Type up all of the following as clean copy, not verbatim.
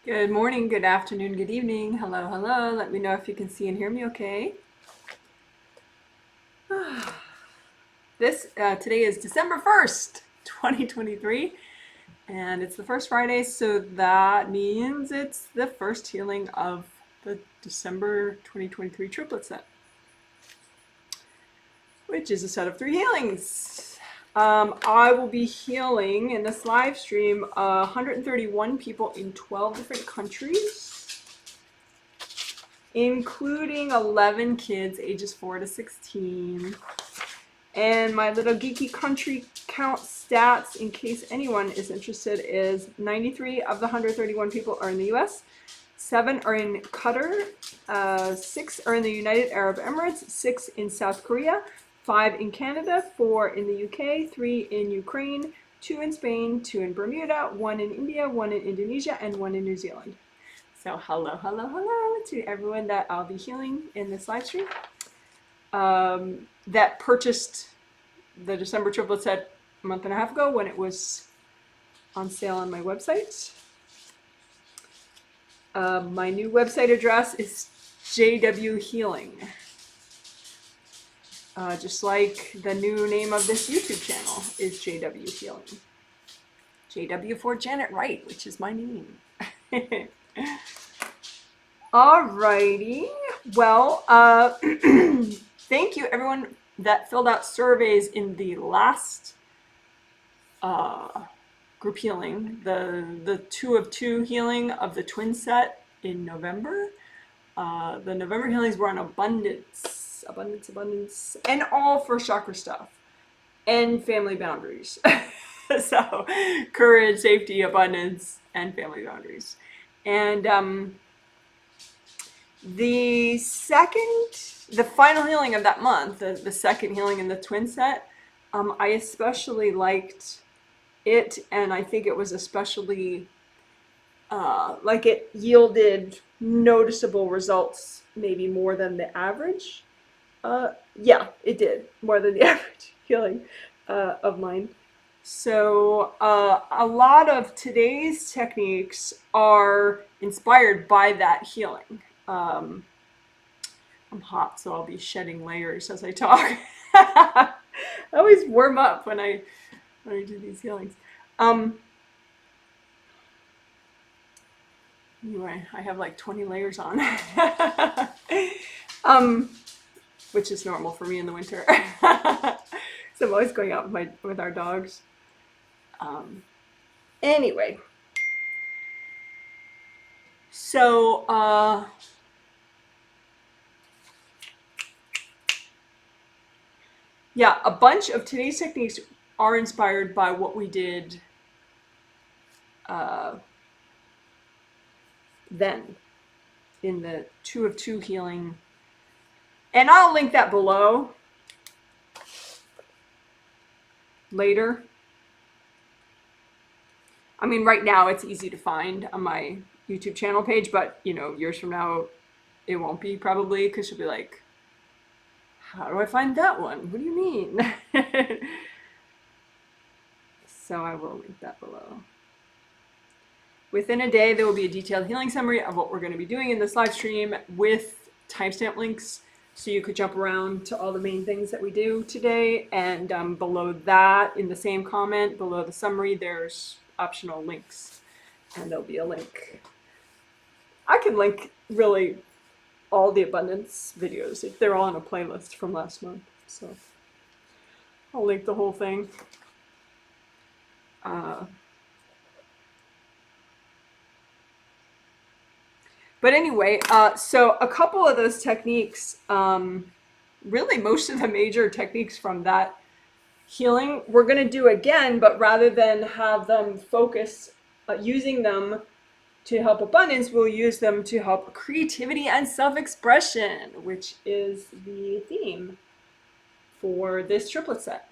Good morning, good afternoon, good evening. Hello, hello. Let me know if you can see and hear me okay. Today is December 1st, 2023, and it's the first Friday, so that means it's the first healing of the December 2023 triplet set, which is a set of 3 healings. I will be healing in this live stream 131 people in 12 different countries, including 11 kids ages 4 to 16. And my little geeky country count stats, in case anyone is interested, is 93 of the 131 people are in the US, 7 are in Qatar, 6 are in the United Arab Emirates, 6 in South Korea, 5 in Canada, 4 in the UK, 3 in Ukraine, 2 in Spain, 2 in Bermuda, 1 in India, 1 in Indonesia, and 1 in New Zealand. So hello, hello, hello to everyone that I'll be healing in this live stream. That purchased the December triplet set a month and a half ago when it was on sale on my website. My new website address is JW Healing. Just like the new name of this YouTube channel is JW Healing. JW for Janet Wright, which is my name. Alrighty. Well, thank you everyone that filled out surveys in the last group healing, the 2 of 2 healing of the twin set in November. The November healings were on abundance, and all first chakra stuff, and family boundaries. So, courage, safety, abundance, and family boundaries. And the final healing of that month, the second healing in the twin set, I especially liked it, and I think it was especially like it yielded noticeable results, maybe more than the average. Yeah, it did more than the average healing of mine. So a lot of today's techniques are inspired by that healing. I'm hot, so I'll be shedding layers as I talk. I always warm up when I do these healings. Anyway, I have like 20 layers on, which is normal for me in the winter. So I'm always going out with our dogs. Anyway, so yeah, a bunch of today's techniques are inspired by what we did then in the 2 of 2 healing, and I'll link that below later. I mean, right now it's easy to find on my YouTube channel page, but years from now it won't be, probably, because you'll be like, how do I find that one? What do you mean? So I will link that below. Within a day, there will be a detailed healing summary of what we're going to be doing in this live stream with timestamp links, so you could jump around to all the main things that we do today. And below that, in the same comment, below the summary, there's optional links. And there'll be a link. I can link, really, all the abundance videos. They're all in a playlist from last month. So I'll link the whole thing. But anyway, so a couple of those techniques, really most of the major techniques from that healing, we're going to do again, but rather than have them focus using them to help abundance, we'll use them to help creativity and self-expression, which is the theme for this triplet set.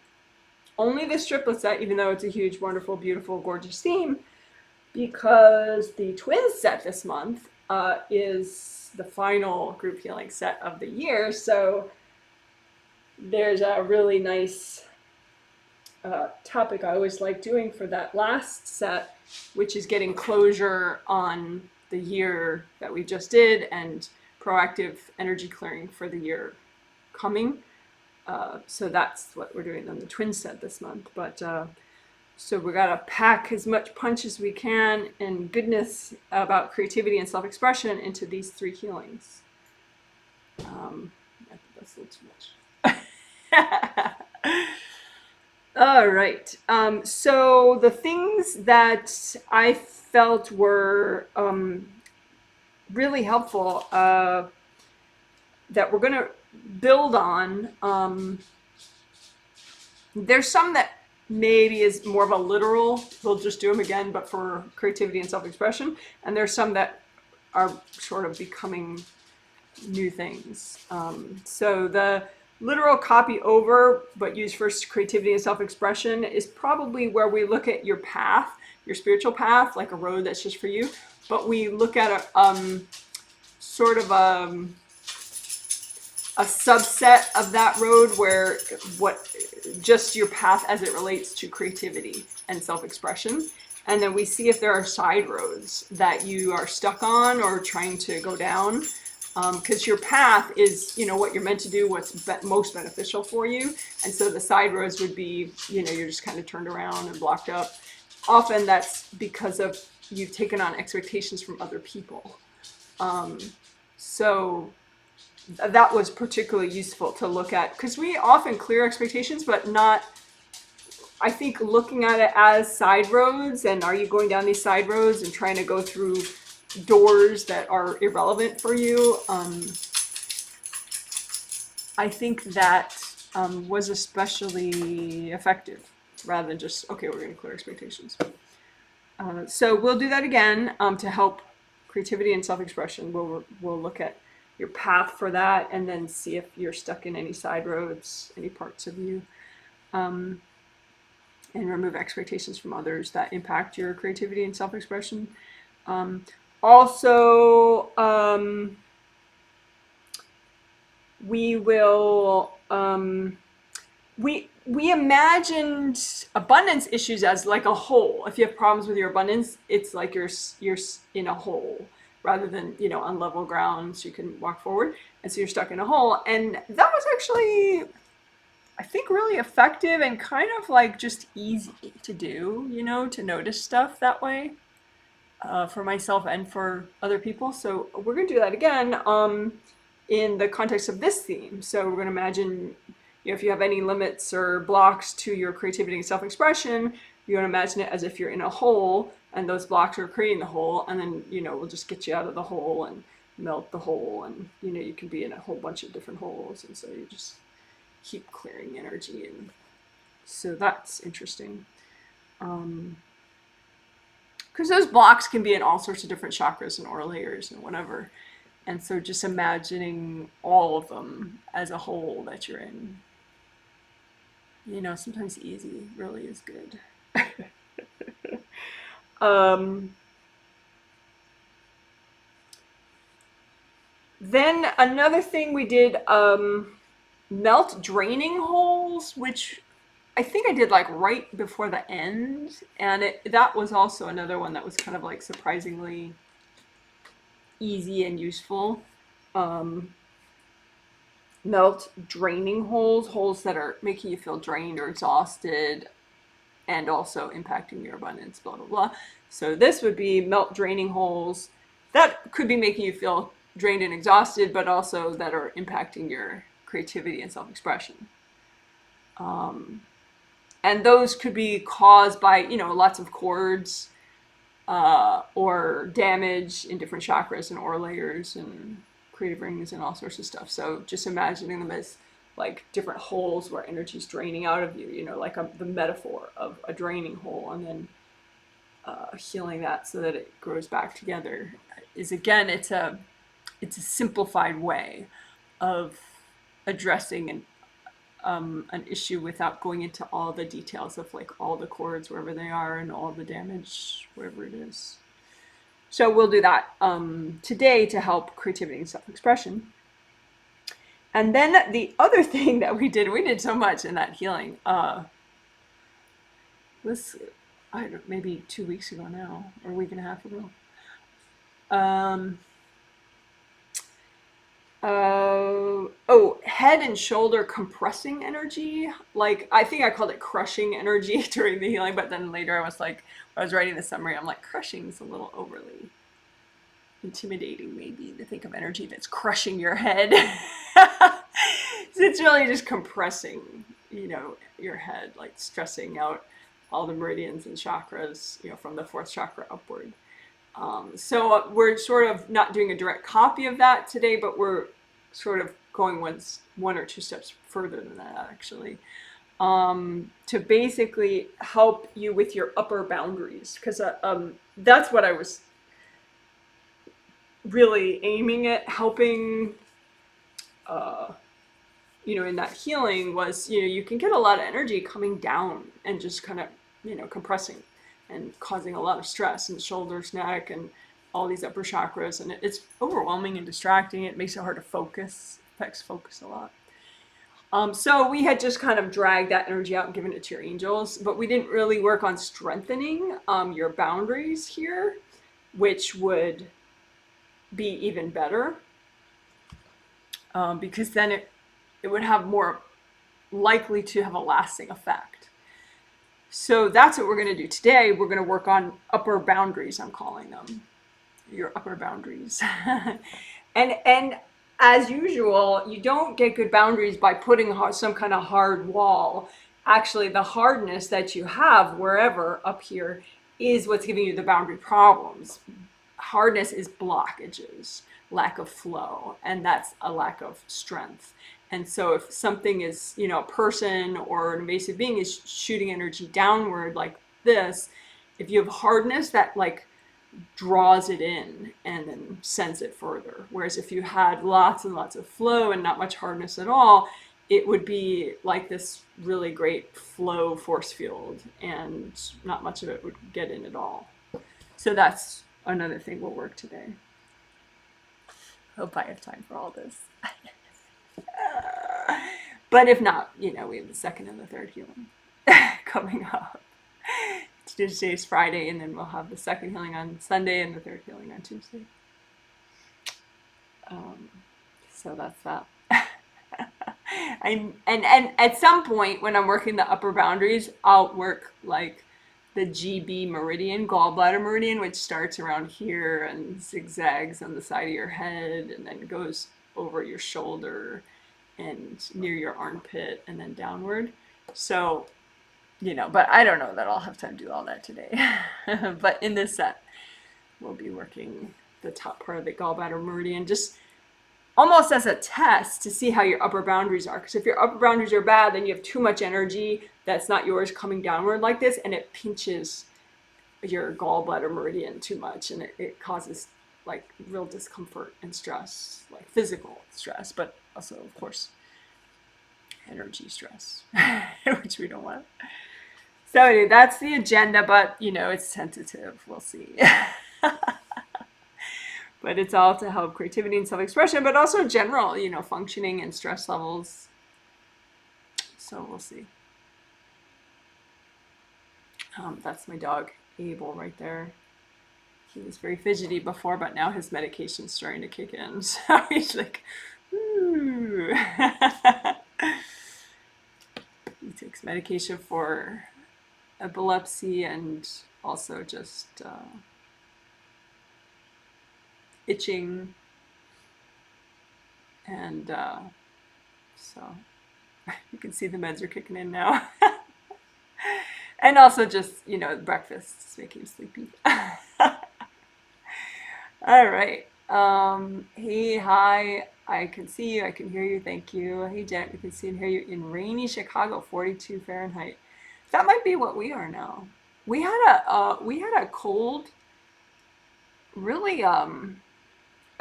Only this triplet set, even though it's a huge, wonderful, beautiful, gorgeous theme, because the twin set this month is the final group healing set of the year. So there's a really nice topic I always like doing for that last set, which is getting closure on the year that we just did and proactive energy clearing for the year coming. So that's what we're doing on the twin set this month. But so we gotta pack as much punch as we can and goodness about creativity and self-expression into these 3 healings. I think that's a little too much. All right. So the things that I felt were really helpful that we're going to build on. There's some that maybe is more of a literal, we'll just do them again, but for creativity and self-expression. And there's some that are sort of becoming new things. So the literal copy over, but used for creativity and self-expression is probably where we look at your path, your spiritual path, like a road that's just for you. But we look at a sort of a subset of that road where just your path as it relates to creativity and self-expression. And then we see if there are side roads that you are stuck on or trying to go down. Because your path is, what you're meant to do, what's most beneficial for you. And so the side roads would be, you're just kind of turned around and blocked up. Often that's because of you've taken on expectations from other people. So that was particularly useful to look at, because we often clear expectations, but not, I think, looking at it as side roads. And are you going down these side roads and trying to go through doors that are irrelevant for you? I think that was especially effective, rather than just, okay, we're going to clear expectations. So we'll do that again to help creativity and self-expression. We'll look at your path for that and then see if you're stuck in any side roads, any parts of you, and remove expectations from others that impact your creativity and self-expression. Also, we will, we imagined abundance issues as like a hole. If you have problems with your abundance, it's like you're in a hole rather than, on level ground so you can walk forward. And so you're stuck in a hole. And that was actually, I think, really effective and kind of like just easy to do, to notice stuff that way. For myself and for other people. So we're going to do that again in the context of this theme. So we're going to imagine, if you have any limits or blocks to your creativity and self-expression, you're going to imagine it as if you're in a hole and those blocks are creating the hole, and then, we'll just get you out of the hole and melt the hole, and, you can be in a whole bunch of different holes, and so you just keep clearing energy. And so that's interesting. Because those blocks can be in all sorts of different chakras and aura layers and whatever. And so just imagining all of them as a whole that you're in. Sometimes easy really is good. Then another thing we did, melt draining holes, which I think I did like right before the end, and that was also another one that was kind of like surprisingly easy and useful. Melt draining holes that are making you feel drained or exhausted and also impacting your abundance, blah, blah, blah. So this would be melt draining holes that could be making you feel drained and exhausted, but also that are impacting your creativity and self-expression. And those could be caused by, lots of cords or damage in different chakras and aura layers and creative rings and all sorts of stuff. So just imagining them as like different holes where energy's draining out of you, like the metaphor of a draining hole, and then healing that so that it grows back together is, again, it's a simplified way of addressing an issue without going into all the details of like all the cords wherever they are and all the damage wherever it is. So we'll do that today to help creativity and self-expression. And then the other thing that we did so much in that healing, maybe 2 weeks ago now, or a week and a half ago. Um, head and shoulder compressing energy. Like, I think I called it crushing energy during the healing, but then later I was like, I was writing the summary, I'm like, crushing is a little overly intimidating, maybe, to think of energy that's crushing your head. So it's really just compressing, your head, like stressing out all the meridians and chakras, from the fourth chakra upward. So we're sort of not doing a direct copy of that today, but we're sort of going one or two steps further than that, actually, to basically help you with your upper boundaries, because that's what I was really aiming at helping, in that healing was, you can get a lot of energy coming down and just kind of, compressing and causing a lot of stress in the shoulders, neck, and all these upper chakras. And it's overwhelming and distracting. It makes it hard to focus, affects focus a lot. So we had just kind of dragged that energy out and given it to your angels, but we didn't really work on strengthening your boundaries here, which would be even better, because then it would have more likely to have a lasting effect. So that's what we're going to do today. We're going to work on upper boundaries, I'm calling them, your upper boundaries. and as usual, you don't get good boundaries by putting some kind of hard wall. Actually, the hardness that you have wherever up here is what's giving you the boundary problems. Hardness is blockages, lack of flow, and that's a lack of strength. And so if something is, a person or an invasive being is shooting energy downward like this, if you have hardness, that like draws it in and then sends it further. Whereas if you had lots and lots of flow and not much hardness at all, it would be like this really great flow force field, and not much of it would get in at all. So that's another thing we'll work today. Hope I have time for all this. But if not, we have the second and the third healing coming up. Today's Friday, and then we'll have the second healing on Sunday and the third healing on Tuesday. So that's that. And at some point when I'm working the upper boundaries, I'll work like the GB Meridian, gallbladder Meridian, which starts around here and zigzags on the side of your head and then goes over your shoulder and near your armpit and then downward. So, but I don't know that I'll have time to do all that today. But in this set, we'll be working the top part of the gallbladder Meridian, just almost as a test to see how your upper boundaries are. Because if your upper boundaries are bad, then you have too much energy that's not yours coming downward like this, and it pinches your gallbladder Meridian too much, and it causes like real discomfort and stress, like physical stress, but also, of course, energy stress, which we don't want. So anyway, that's the agenda, but it's tentative. We'll see. But it's all to help creativity and self-expression, but also general, functioning and stress levels. So we'll see. That's my dog, Abel, right there. He was very fidgety before, but now his medication's starting to kick in. So he's like, ooh. He takes medication for epilepsy and also just itching. And so you can see the meds are kicking in now. And also just, breakfast is making him sleepy. All right. Hey, hi. I can see you. I can hear you. Thank you. Hey, Janet, we can see and hear you in rainy Chicago, 42 Fahrenheit. That might be what we are now. We had a cold, really,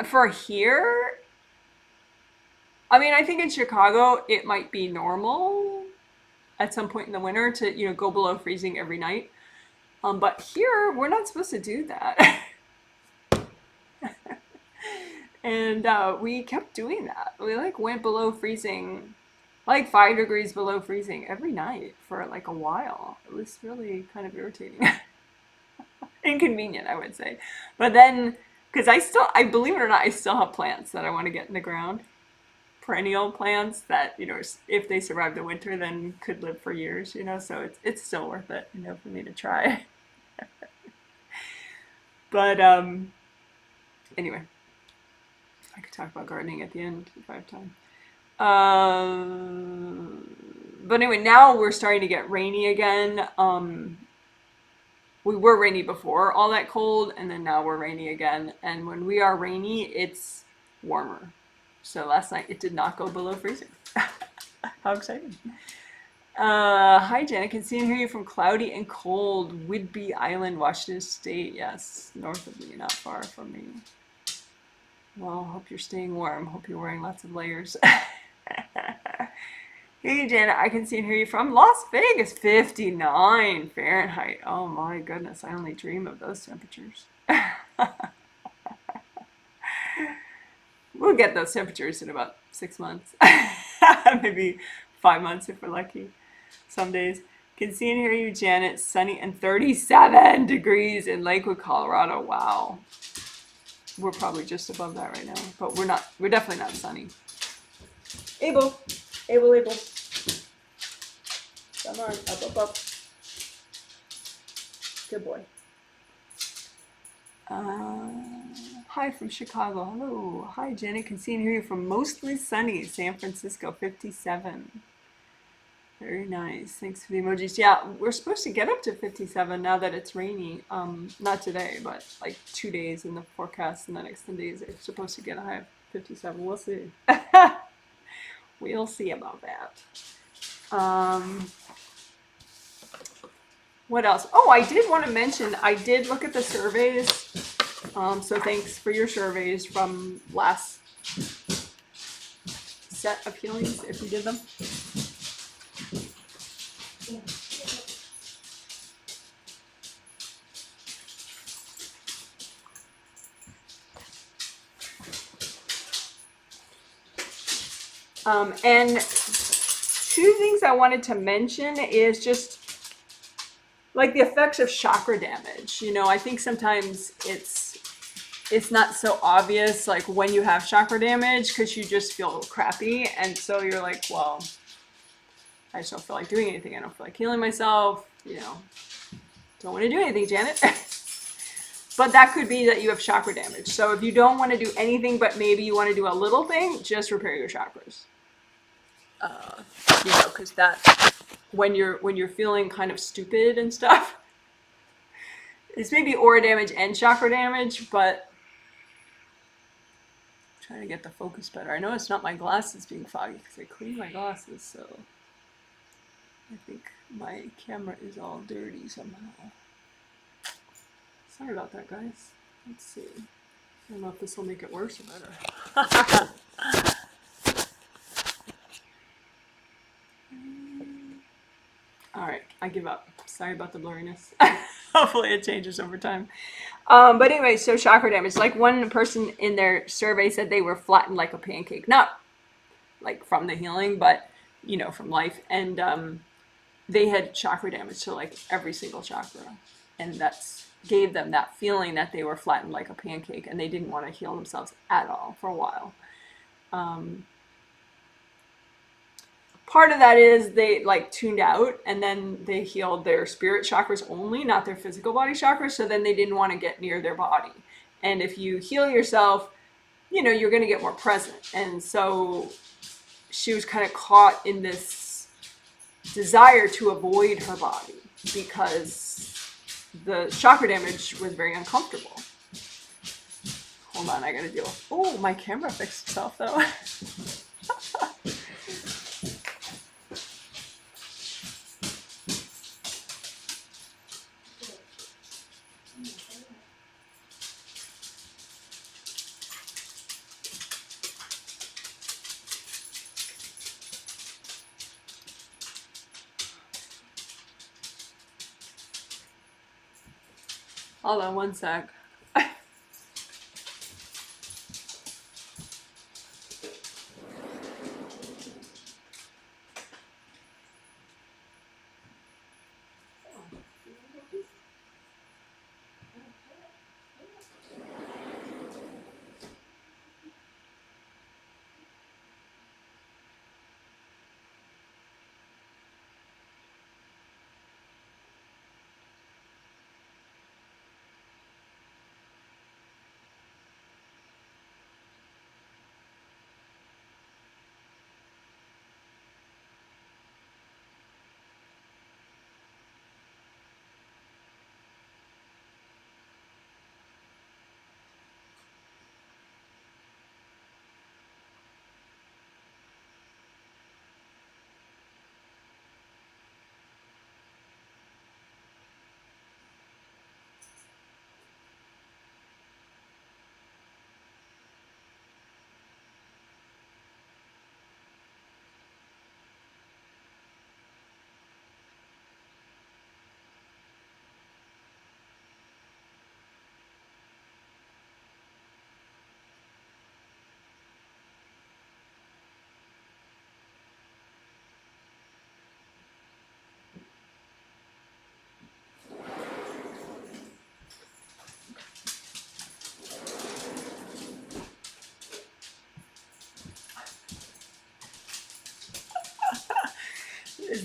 for here. I mean, I think in Chicago, it might be normal at some point in the winter to, go below freezing every night. But here, we're not supposed to do that. And we kept doing that. We went below freezing, 5 degrees below freezing every night for a while. It was really kind of irritating. Inconvenient, I would say. But then Because I believe it or not, I still have plants that I want to get in the ground. Perennial plants that, you know, if they survive the winter, then could live for years, you know, so it's still worth it, you know, for me to try. But anyway, I could talk about gardening at the end if I have time. But anyway, now we're starting to get rainy again. We were rainy before, all that cold, and then now we're rainy again. And when we are rainy, it's warmer. So last night it did not go below freezing. How exciting. Hi Janet, can see and hear you from cloudy and cold Whidbey Island, Washington State. Yes, north of me, not far from me. Well, hope you're staying warm. Hope you're wearing lots of layers. Hey Janet, I can see and hear you from Las Vegas, 59 Fahrenheit. Oh my goodness, I only dream of those temperatures. We'll get those temperatures in about 6 months. Maybe 5 months if we're lucky. Some days. Can see and hear you, Janet. Sunny and 37 degrees in Lakewood, Colorado. Wow. We're probably just above that right now, but we're not. We're definitely not sunny. Abel. Come on, up. Good boy. Hi from Chicago. Hello. Hi, Jenny. Can see and hear you from mostly sunny San Francisco, 57. Very nice. Thanks for the emojis. Yeah, we're supposed to get up to 57 now that it's rainy. Not today, but like 2 days in the forecast, and the next 10 days it's supposed to get a high of 57. We'll see. We'll see about that. What else? Oh, I did want to mention, I did look at the surveys. So thanks for your surveys from last set of healings, if you did them. And two things I wanted to mention is just like the effects of chakra damage. You know, I think sometimes it's not so obvious, like when you have chakra damage, because you just feel crappy, and so you're like, well, I just don't feel like doing anything. I don't feel like healing myself. You know, don't want to do anything, Janet. But that could be that you have chakra damage. So if you don't want to do anything, but maybe you want to do a little thing, just repair your chakras. You know, because that when you're feeling kind of stupid and stuff, it's maybe aura damage and chakra damage, but I'm trying to get the focus better. I know it's not my glasses being foggy because I cleaned my glasses, so I think my camera is all dirty somehow. Sorry about that, guys. Let's see. I don't know if this will make it worse or better. All right, I give up. Sorry about the blurriness. Hopefully it changes over time. But anyway, so chakra damage. Like one person in their survey said they were flattened like a pancake. Not like from the healing, but, you know, from life. And they had chakra damage to like every single chakra. And that's gave them that feeling that they were flattened like a pancake and they didn't want to heal themselves at all for a while. Part of that is they like tuned out and then they healed their spirit chakras only, not their physical body chakras. So then they didn't want to get near their body. And if you heal yourself, you know, you're going to get more present. And so she was kind of caught in this desire to avoid her body because the chakra damage was very uncomfortable. Hold on, I got to deal. Oh, my camera fixed itself though. Hold on one sec.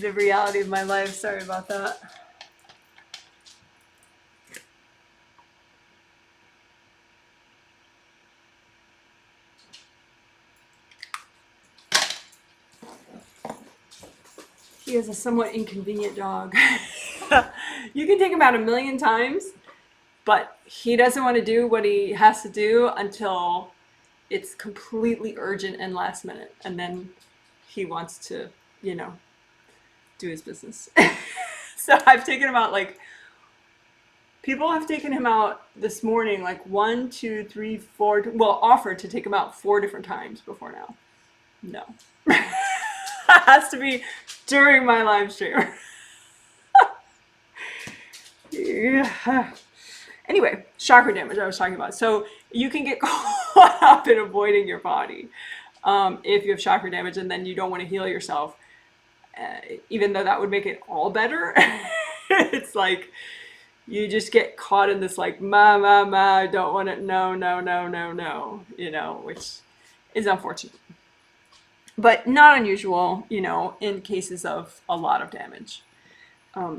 the reality of my life. Sorry about that. He is a somewhat inconvenient dog. You can take him out 1,000,000 times, but he doesn't want to do what he has to do until it's completely urgent and last minute. And then he wants to, you know, do his business. So I've taken him out, like, people have taken him out this morning, like 1, 2, 3, 4, well, offered to take him out 4 different times before now. No. It has to be during my live stream. Yeah. Anyway, chakra damage I was talking about. So you can get caught up in avoiding your body if you have chakra damage, and then you don't want to heal yourself. Even though that would make it all better, it's like you just get caught in this like, I don't want it, no, you know, which is unfortunate. But not unusual, you know, in cases of a lot of damage.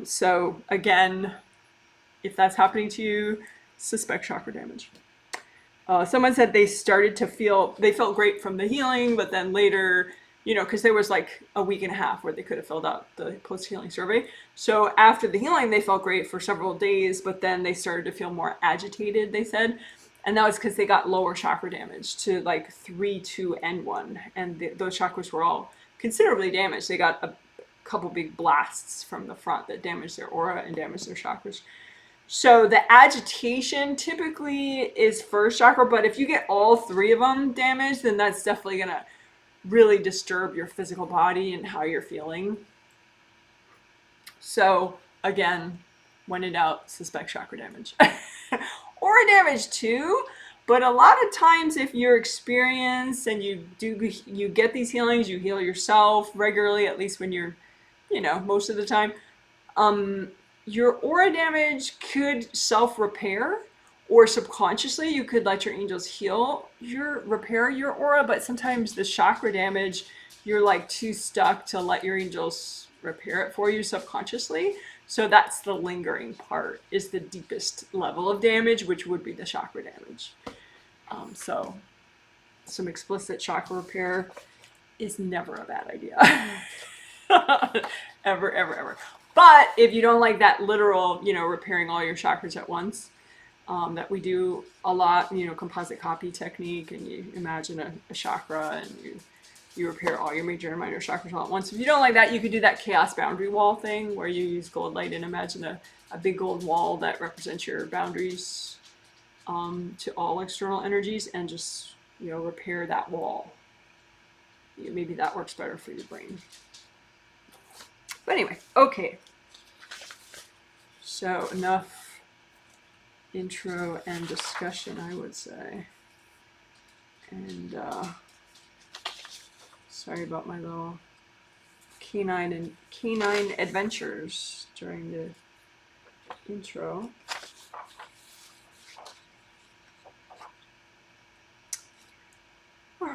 So again, if that's happening to you, suspect chakra damage. Someone said they felt great from the healing, but then later, you know, because there was like a week and a half where they could have filled out the post-healing survey. So after the healing, they felt great for several days, but then they started to feel more agitated, they said. And that was because they got lower chakra damage to like 3, 2, and 1. And those chakras were all considerably damaged. They got a couple big blasts from the front that damaged their aura and damaged their chakras. So the agitation typically is first chakra, but if you get all 3 of them damaged, then that's definitely going to really disturb your physical body and how you're feeling. So again, when in doubt, suspect chakra damage. Aura damage too, but a lot of times if you're experienced and you get these healings, you heal yourself regularly, at least when you're, you know, most of the time, your aura damage could self-repair, or subconsciously you could let your angels repair your aura, but sometimes the chakra damage, you're like too stuck to let your angels repair it for you subconsciously. So that's the lingering part, is the deepest level of damage, which would be the chakra damage. So some explicit chakra repair is never a bad idea. Ever. But if you don't like that literal, you know, repairing all your chakras at once, that we do a lot, you know, composite copy technique, and you imagine a chakra and you repair all your major and minor chakras all at once. If you don't like that, you could do that chaos boundary wall thing where you use gold light and imagine a big gold wall that represents your boundaries to all external energies, and just, you know, repair that wall. Maybe that works better for your brain. But anyway, okay. So enough intro and discussion, I would say. And sorry about my little canine adventures during the intro. All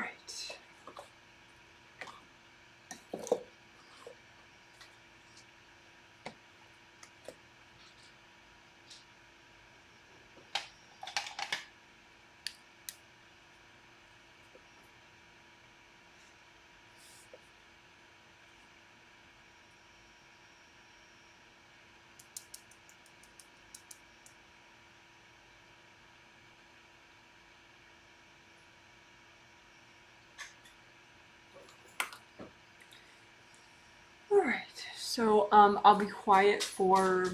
right. So I'll be quiet for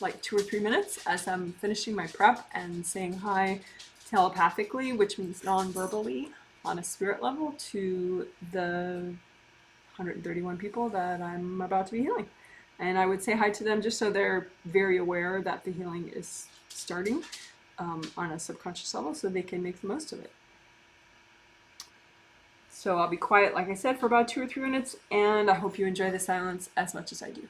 like 2 or 3 minutes as I'm finishing my prep and saying hi telepathically, which means non-verbally, on a spirit level, to the 131 people that I'm about to be healing. And I would say hi to them just so they're very aware that the healing is starting on a subconscious level, so they can make the most of it. So I'll be quiet, like I said, for about 2 or 3 minutes, and I hope you enjoy the silence as much as I do.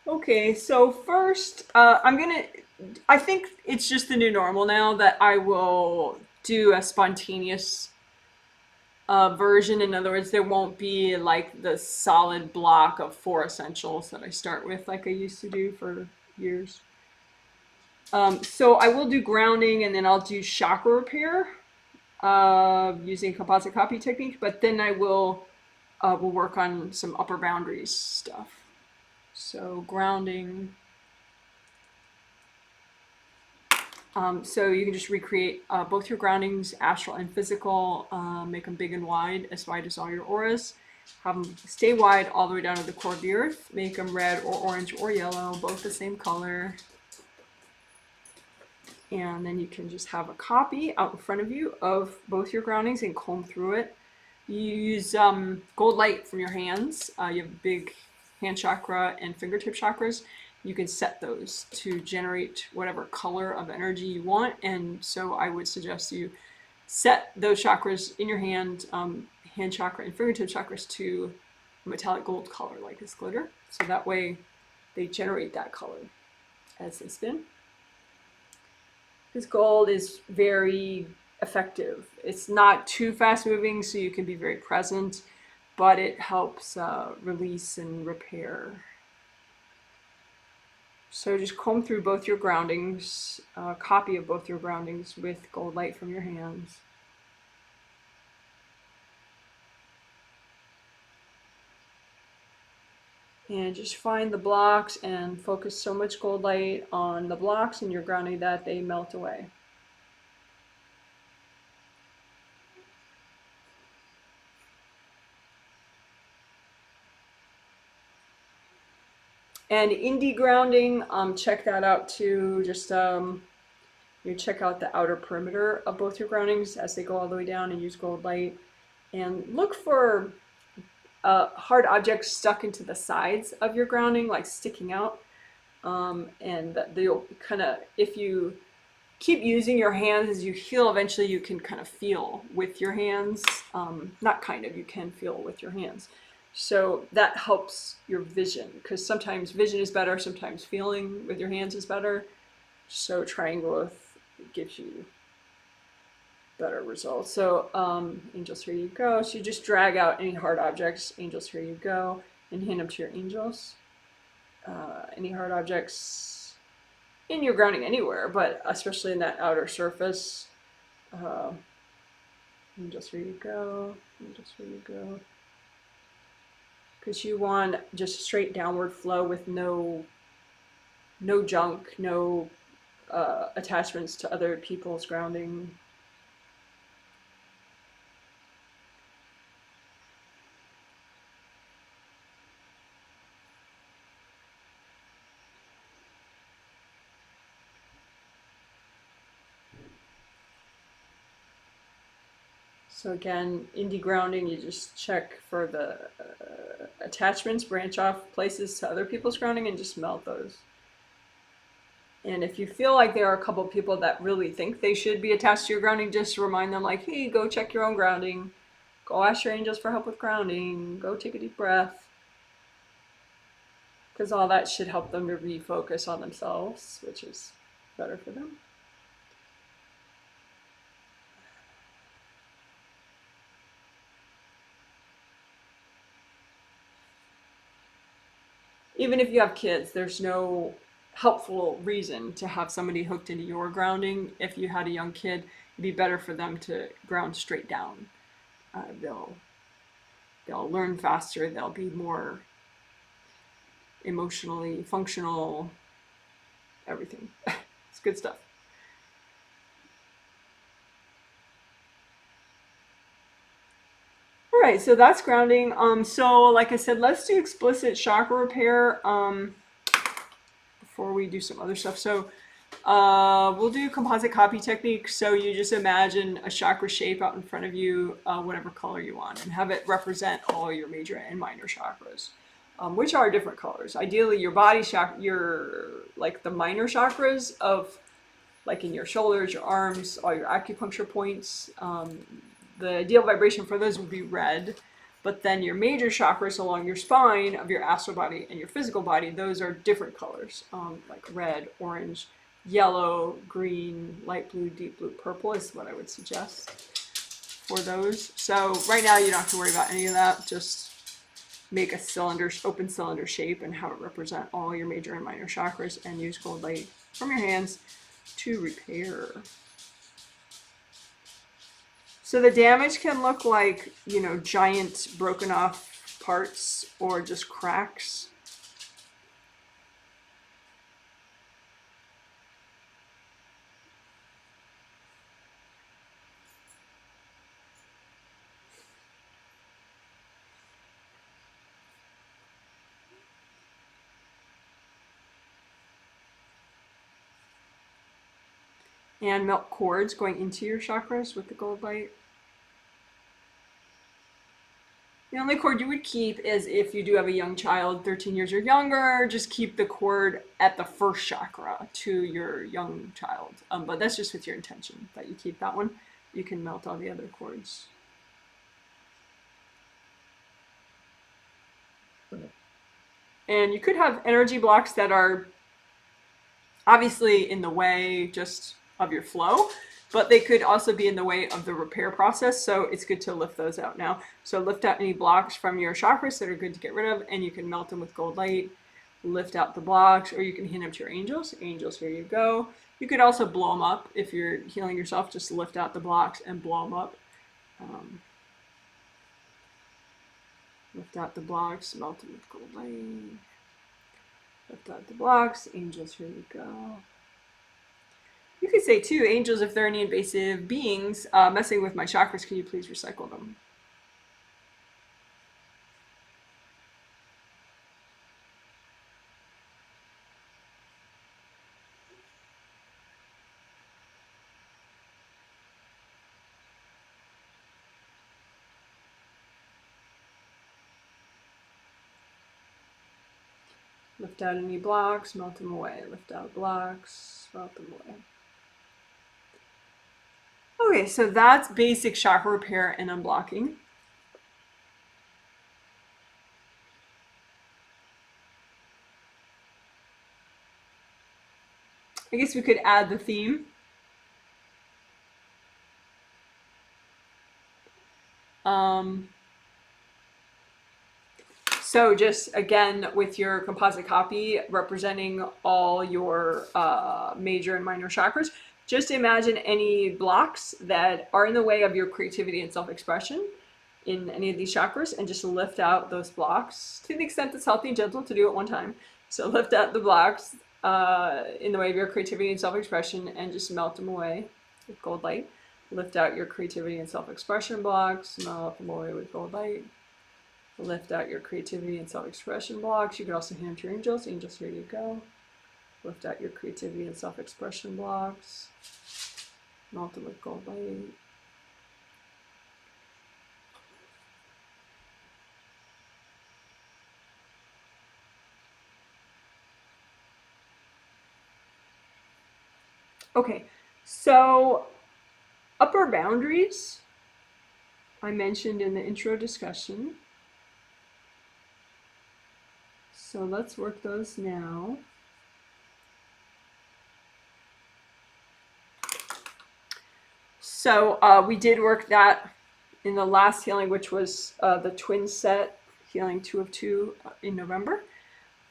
Okay, so first, I think it's just the new normal now that I will do a spontaneous version. In other words, there won't be like the solid block of 4 essentials that I start with like I used to do for years. So I will do grounding and then I'll do chakra repair using composite copy technique, but then I will work on some upper boundaries stuff. So grounding. So you can just recreate both your groundings, astral and physical, make them big and wide as all your auras. Have them stay wide all the way down to the core of the earth. Make them red or orange or yellow, both the same color. And then you can just have a copy out in front of you of both your groundings and comb through it. You use gold light from your hands. You have big hand chakra and fingertip chakras. You can set those to generate whatever color of energy you want. And so I would suggest you set those chakras in your hand, hand chakra and fingertip chakras, to metallic gold color like this glitter. So that way they generate that color as they spin. Because gold is very effective. It's not too fast moving, so you can be very present, but it helps release and repair. So just comb through both your groundings, a copy of both your groundings with gold light from your hands. And just find the blocks and focus so much gold light on the blocks in your grounding that they melt away. And indie grounding, check that out too. Just you check out the outer perimeter of both your groundings as they go all the way down, and use gold light. And look for hard objects stuck into the sides of your grounding, like sticking out. And they'll kind of, if you keep using your hands as you heal, eventually you can kind of feel with your hands. Not kind of, you can feel with your hands. So that helps your vision, because sometimes vision is better, sometimes feeling with your hands is better. So trying both gives you better results. So angels, here you go. So you just drag out any hard objects. Angels, here you go, and hand them to your angels. Any hard objects in your grounding anywhere, but especially in that outer surface. Angels, here you go. Angels, here you go. Because you want just straight downward flow with no junk, no attachments to other people's grounding. So again, indie grounding, you just check for the attachments, branch off places to other people's grounding, and just melt those. And if you feel like there are a couple people that really think they should be attached to your grounding, just remind them like, hey, go check your own grounding. Go ask your angels for help with grounding. Go take a deep breath. Because all that should help them to refocus on themselves, which is better for them. Even if you have kids, there's no helpful reason to have somebody hooked into your grounding. If you had a young kid, it'd be better for them to ground straight down. They'll learn faster. They'll be more emotionally functional. Everything. It's good stuff. All right, so that's grounding. So like I said, let's do explicit chakra repair before we do some other stuff. So we'll do composite copy technique. So you just imagine a chakra shape out in front of you, whatever color you want, and have it represent all your major and minor chakras, which are different colors. Ideally, your body chakra, like the minor chakras of, like in your shoulders, your arms, all your acupuncture points. The ideal vibration for those would be red, But then your major chakras along your spine of your astral body and your physical body, those are different colors, like red, orange, yellow, green, light blue, deep blue, purple is what I would suggest for those. So right now you don't have to worry about any of that. Just make a cylinder, open cylinder shape and have it represent all your major and minor chakras, and use gold light from your hands to repair. So the damage can look like, you know, giant broken off parts or just cracks. And melt cords going into your chakras with the gold light. The only cord you would keep is if you do have a young child, 13 years or younger, just keep the cord at the first chakra to your young child. But that's just with your intention that you keep that one. You can melt all the other cords. And you could have energy blocks that are obviously in the way just of your flow, but they could also be in the way of the repair process. So it's good to lift those out now. So lift out any blocks from your chakras that are good to get rid of, and you can melt them with gold light. Lift out the blocks, or you can hand them to your angels. Angels, here you go. You could also blow them up if you're healing yourself. Just lift out the blocks and blow them up. Lift out the blocks, melt them with gold light. Lift out the blocks. Angels, here you go. You could say too, angels, if there are any invasive beings messing with my chakras, can you please recycle them? Lift out any blocks, melt them away. Lift out blocks, melt them away. Okay, so that's basic chakra repair and unblocking. I guess we could add the theme. So just again, with your composite copy representing all your major and minor chakras, just imagine any blocks that are in the way of your creativity and self-expression in any of these chakras, and just lift out those blocks to the extent it's healthy and gentle to do it one time. So lift out the blocks in the way of your creativity and self-expression, and just melt them away with gold light. Lift out your creativity and self-expression blocks, melt them away with gold light. Lift out your creativity and self-expression blocks. You could also hand them to your angels. Angels, here you go. Lift out your creativity and self-expression blocks. Melt them with gold light. Okay, so upper boundaries I mentioned in the intro discussion. So let's work those now. So we did work that in the last healing, which was the twin set, healing 2 of 2 in November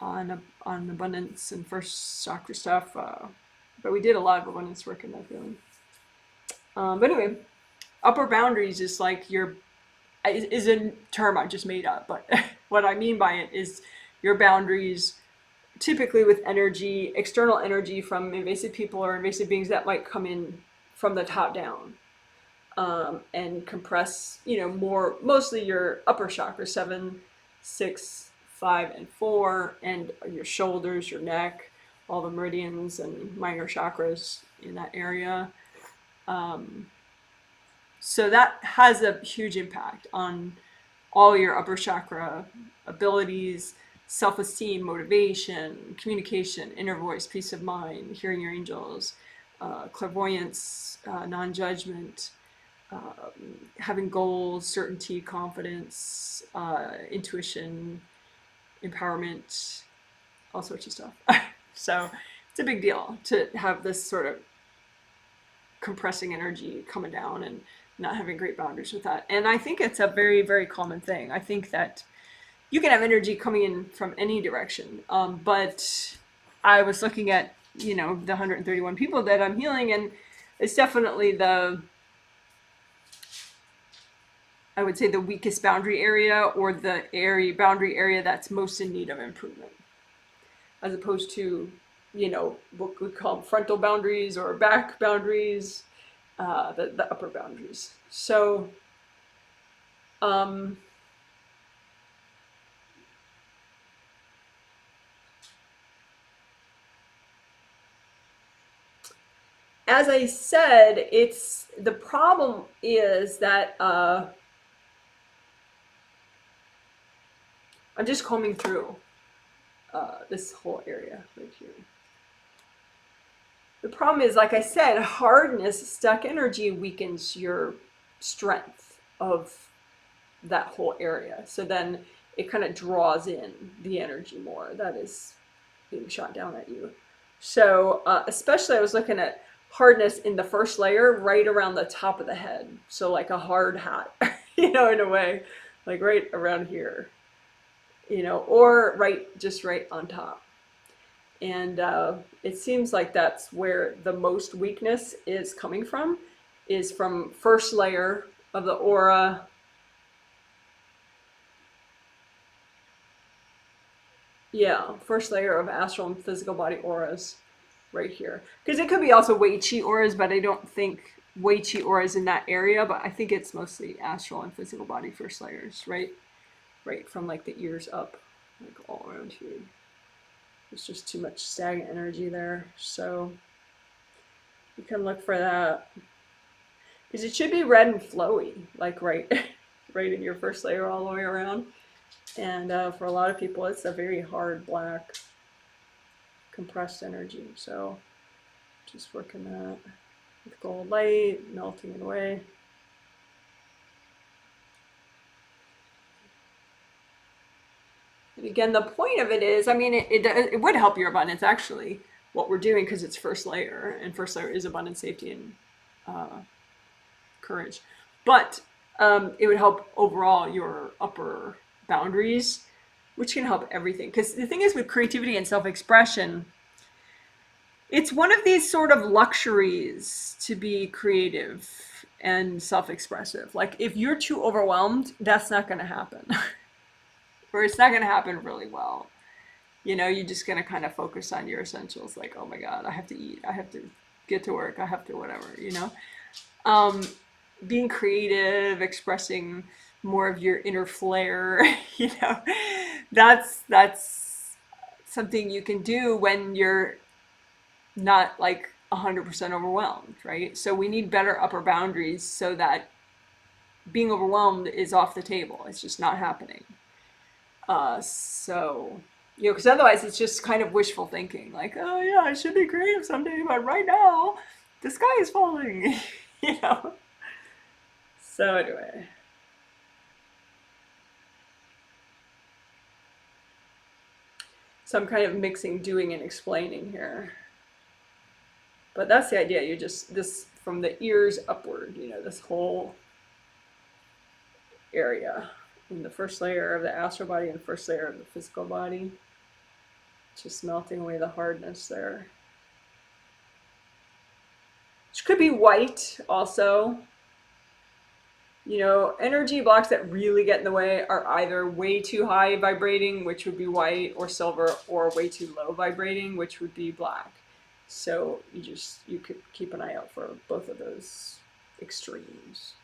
on abundance and first chakra stuff. But we did a lot of abundance work in that healing. But anyway, upper boundaries is like is a term I just made up, but what I mean by it is your boundaries, typically with energy, external energy from invasive people or invasive beings that might come in from the top down and compress, mostly your upper chakra, 7, 6, 5, and 4, and your shoulders, your neck, all the meridians and minor chakras in that area. So that has a huge impact on all your upper chakra abilities, self-esteem, motivation, communication, inner voice, peace of mind, hearing your angels, clairvoyance, non-judgment, having goals, certainty, confidence, intuition, empowerment, all sorts of stuff. So it's a big deal to have this sort of compressing energy coming down and not having great boundaries with that. And I think it's a very, very common thing. I think that you can have energy coming in from any direction. But I was looking at, the 131 people that I'm healing, and it's definitely I would say the weakest boundary area, or the boundary area that's most in need of improvement, as opposed to, what we call frontal boundaries or back boundaries, the upper boundaries. So, as I said, the problem is that I'm just combing through this whole area right here. The problem is, like I said, hardness, stuck energy weakens your strength of that whole area. So then it kind of draws in the energy more that is being shot down at you. So especially I was looking at hardness in the first layer, right around the top of the head. So like a hard hat, in a way, like right around here, or just right on top. And it seems like that's where the most weakness is coming from, is from first layer of the aura. Yeah, first layer of astral and physical body auras right here. Because it could be also Wei Qi auras, but I don't think Wei Qi auras in that area, but I think it's mostly astral and physical body first layers, right? Right from like the ears up, like all around here. There's just too much stagnant energy there. So you can look for that. Because it should be red and flowy, like right in your first layer all the way around. And for a lot of people, it's a very hard black compressed energy. So just working that with gold light, melting it away. And again, the point of it is, it would help your abundance, actually, what we're doing, because it's first layer, and first layer is abundance, safety, and courage. But it would help overall your upper boundaries, which can help everything. Because the thing is, with creativity and self-expression, it's one of these sort of luxuries to be creative and self-expressive. Like, if you're too overwhelmed, that's not going to happen. Or it's not going to happen really well. You're just going to kind of focus on your essentials. Like, oh my God, I have to eat. I have to get to work. I have to whatever, Being creative, expressing more of your inner flair, that's something you can do when you're not like 100% overwhelmed, right? So we need better upper boundaries so that being overwhelmed is off the table. It's just not happening. Because otherwise it's just kind of wishful thinking, like, oh yeah, I should be creative someday, but right now the sky is falling, So anyway. So I'm kind of mixing doing and explaining here. But that's the idea. You just, this from the ears upward, this whole area. In the first layer of the astral body and first layer of the physical body. Just melting away the hardness there. Which could be white also. Energy blocks that really get in the way are either way too high vibrating, which would be white or silver, or way too low vibrating, which would be black. So you could keep an eye out for both of those extremes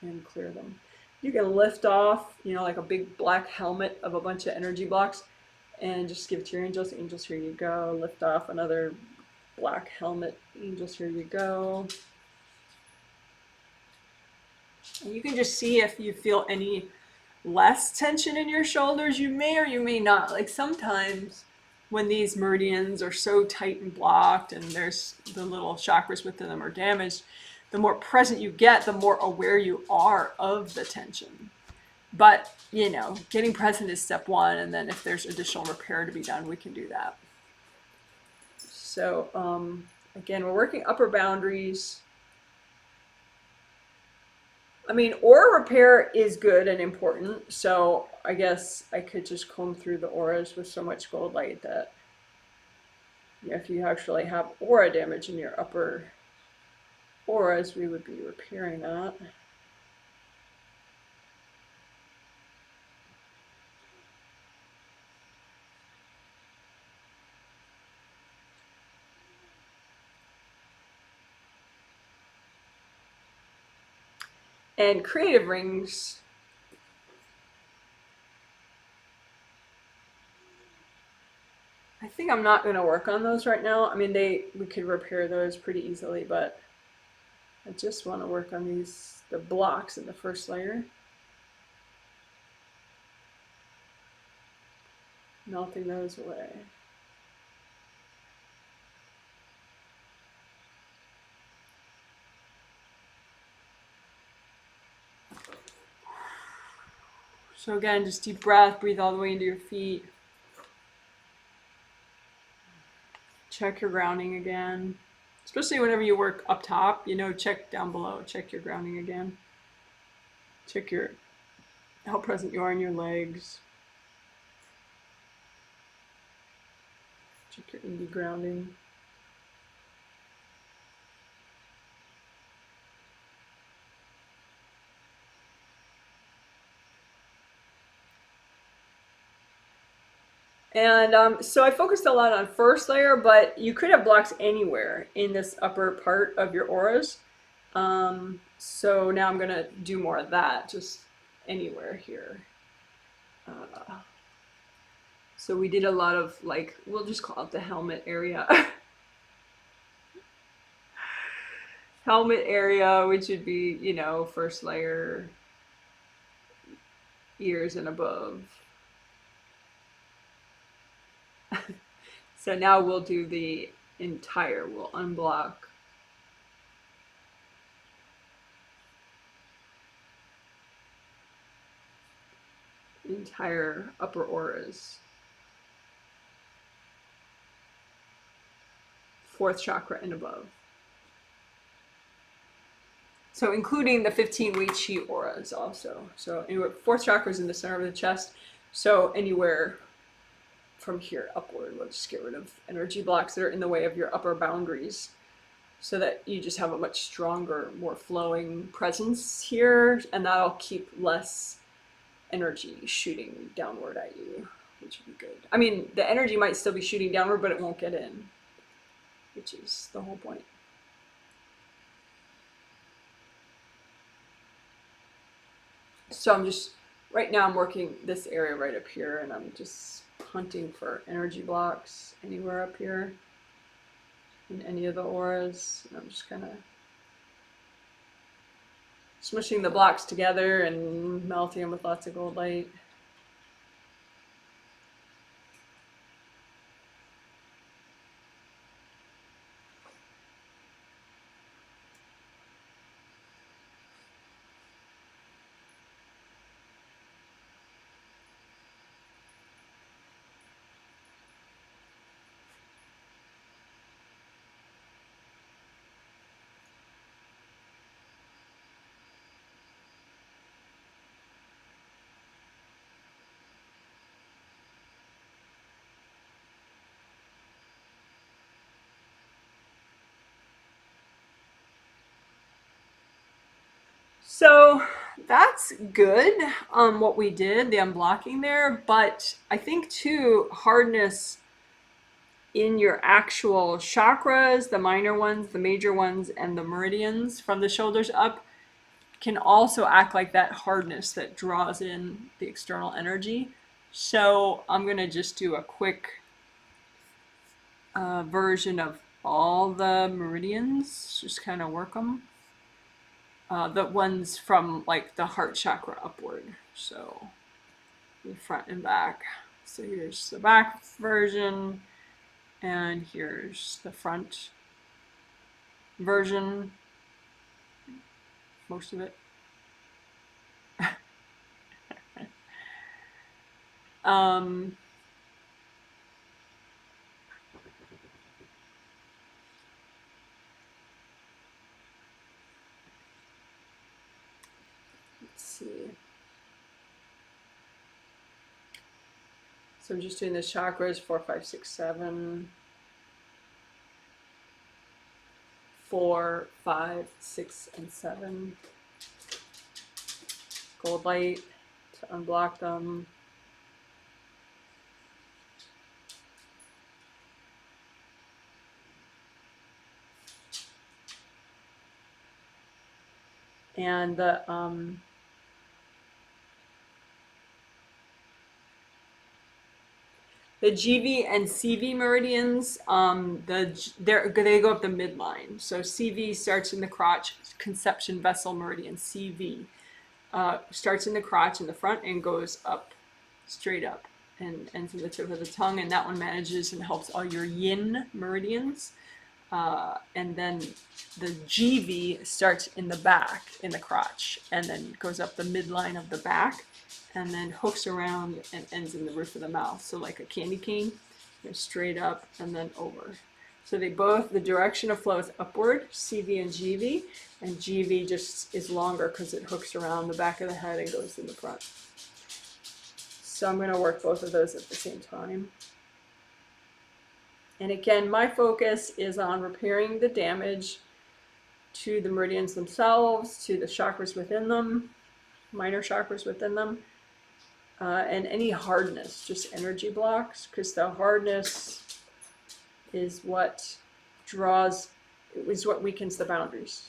and clear them. You can lift off, like a big black helmet of a bunch of energy blocks, and just give it to your angels. Angels, here you go. Lift off another black helmet. Angels, here you go. And you can just see if you feel any less tension in your shoulders. You may or you may not. Like sometimes when these meridians are so tight and blocked and there's the little chakras within them are damaged, the more present you get, the more aware you are of the tension. But, you know, getting present is step one, and then if there's additional repair to be done, we can do that. So, again, we're working upper boundaries. I mean, aura repair is good and important, so I guess I could just comb through the auras with so much gold light that, yeah, if you actually have aura damage in your upper auras, we would be repairing that. And creative rings, I think I'm not going to work on those right now. I mean, we could repair those pretty easily, but I just want to work on the blocks in the first layer. Melting those away. So again, just deep breath, breathe all the way into your feet. Check your grounding again. Especially whenever you work up top, you know, check down below, check your grounding again. Check how present you are in your legs. Check your indie grounding. And so I focused a lot on first layer, but you could have blocks anywhere in this upper part of your auras. So now I'm gonna do more of that, just anywhere here. So we did a lot of, like, we'll just call it the helmet area. Helmet area, which would be, you know, first layer, ears and above. So now we'll do the entire, we'll unblock the entire upper auras. Fourth chakra and above. So including the 15 Wei Qi auras also. So anyway, fourth chakra is in the center of the chest. So anywhere from here upward, we'll just get rid of energy blocks that are in the way of your upper boundaries so that you just have a much stronger, more flowing presence here, and that'll keep less energy shooting downward at you, which would be good. I mean, the energy might still be shooting downward, but it won't get in, which is the whole point. So right now I'm working this area right up here, and I'm just hunting for energy blocks anywhere up here in any of the auras. And I'm just kind of smushing the blocks together and melting them with lots of gold light. So that's good, what we did, the unblocking there, but I think too, hardness in your actual chakras, the minor ones, the major ones, and the meridians from the shoulders up can also act like that hardness that draws in the external energy. So I'm gonna just do a quick version of all the meridians, just kind of work them. The ones from like the heart chakra upward. So the front and back. So here's the back version, and here's the front version. most of it. Um, let's see. So I'm just doing the chakras, 4, 5, 6, 7. 4, 5, 6, and 7. Gold light to unblock them. And the GV and CV meridians, they go up the midline. So CV starts in the crotch, conception vessel meridian, CV. Starts in the crotch in the front and goes up, straight up, and ends in the tip of the tongue. And that one manages and helps all your yin meridians. And then the GV starts in the back, in the crotch, and then goes up the midline of the back, and then hooks around and ends in the roof of the mouth. So like a candy cane, straight up and then over. So they both, the direction of flow is upward, CV and GV, and GV just is longer because it hooks around the back of the head and goes in the front. So I'm going to work both of those at the same time. And again, my focus is on repairing the damage to the meridians themselves, to the chakras within them, minor chakras within them, and any hardness, just energy blocks, because the hardness is what weakens the boundaries.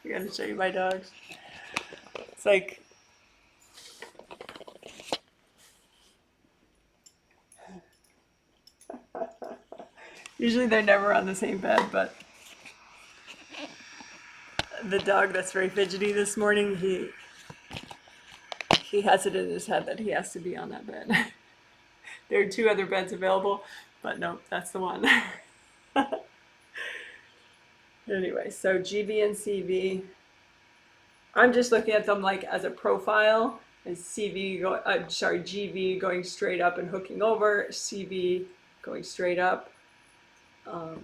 I gotta show you my dogs. It's like, usually they're never on the same bed, but the dog that's very fidgety this morning, he has it in his head that he has to be on that bed. There are 2 other beds available, but no, that's the one. Anyway, so GV and CV, I'm just looking at them like as a profile. As GV going straight up and hooking over, CV going straight up.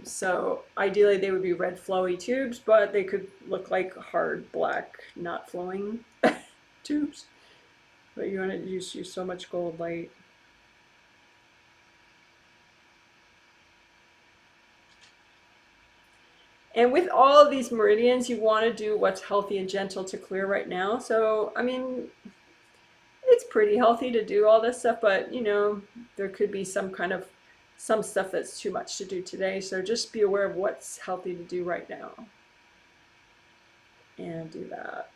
So ideally they would be red flowy tubes, but they could look like hard black, not flowing tubes. But you want to use so much gold light. And with all of these meridians, you want to do what's healthy and gentle to clear right now. So, I mean, it's pretty healthy to do all this stuff, but, you know, there could be some stuff that's too much to do today. So just be aware of what's healthy to do right now. And do that.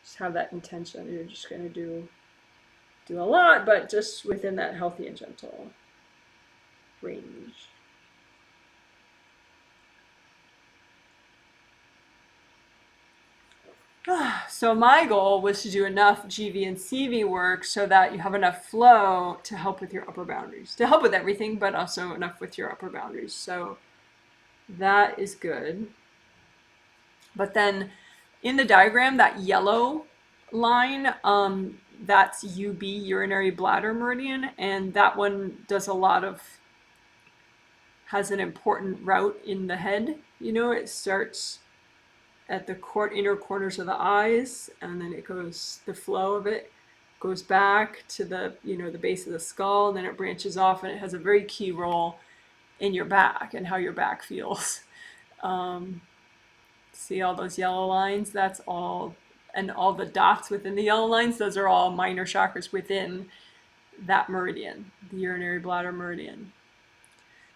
Just have that intention. You're just going to do a lot, but just within that healthy and gentle range. So my goal was to do enough GV and CV work so that you have enough flow to help with your upper boundaries, to help with everything, but also enough with your upper boundaries. So that is good. But then in the diagram, that yellow line, that's UB, urinary bladder meridian, and that one does has an important route in the head. You know, it starts at the inner corners of the eyes, and then the flow of it goes back to the base of the skull, and then it branches off, and it has a very key role in your back and how your back feels. See all those yellow lines? That's all, and all the dots within the yellow lines, those are all minor chakras within that meridian, the urinary bladder meridian.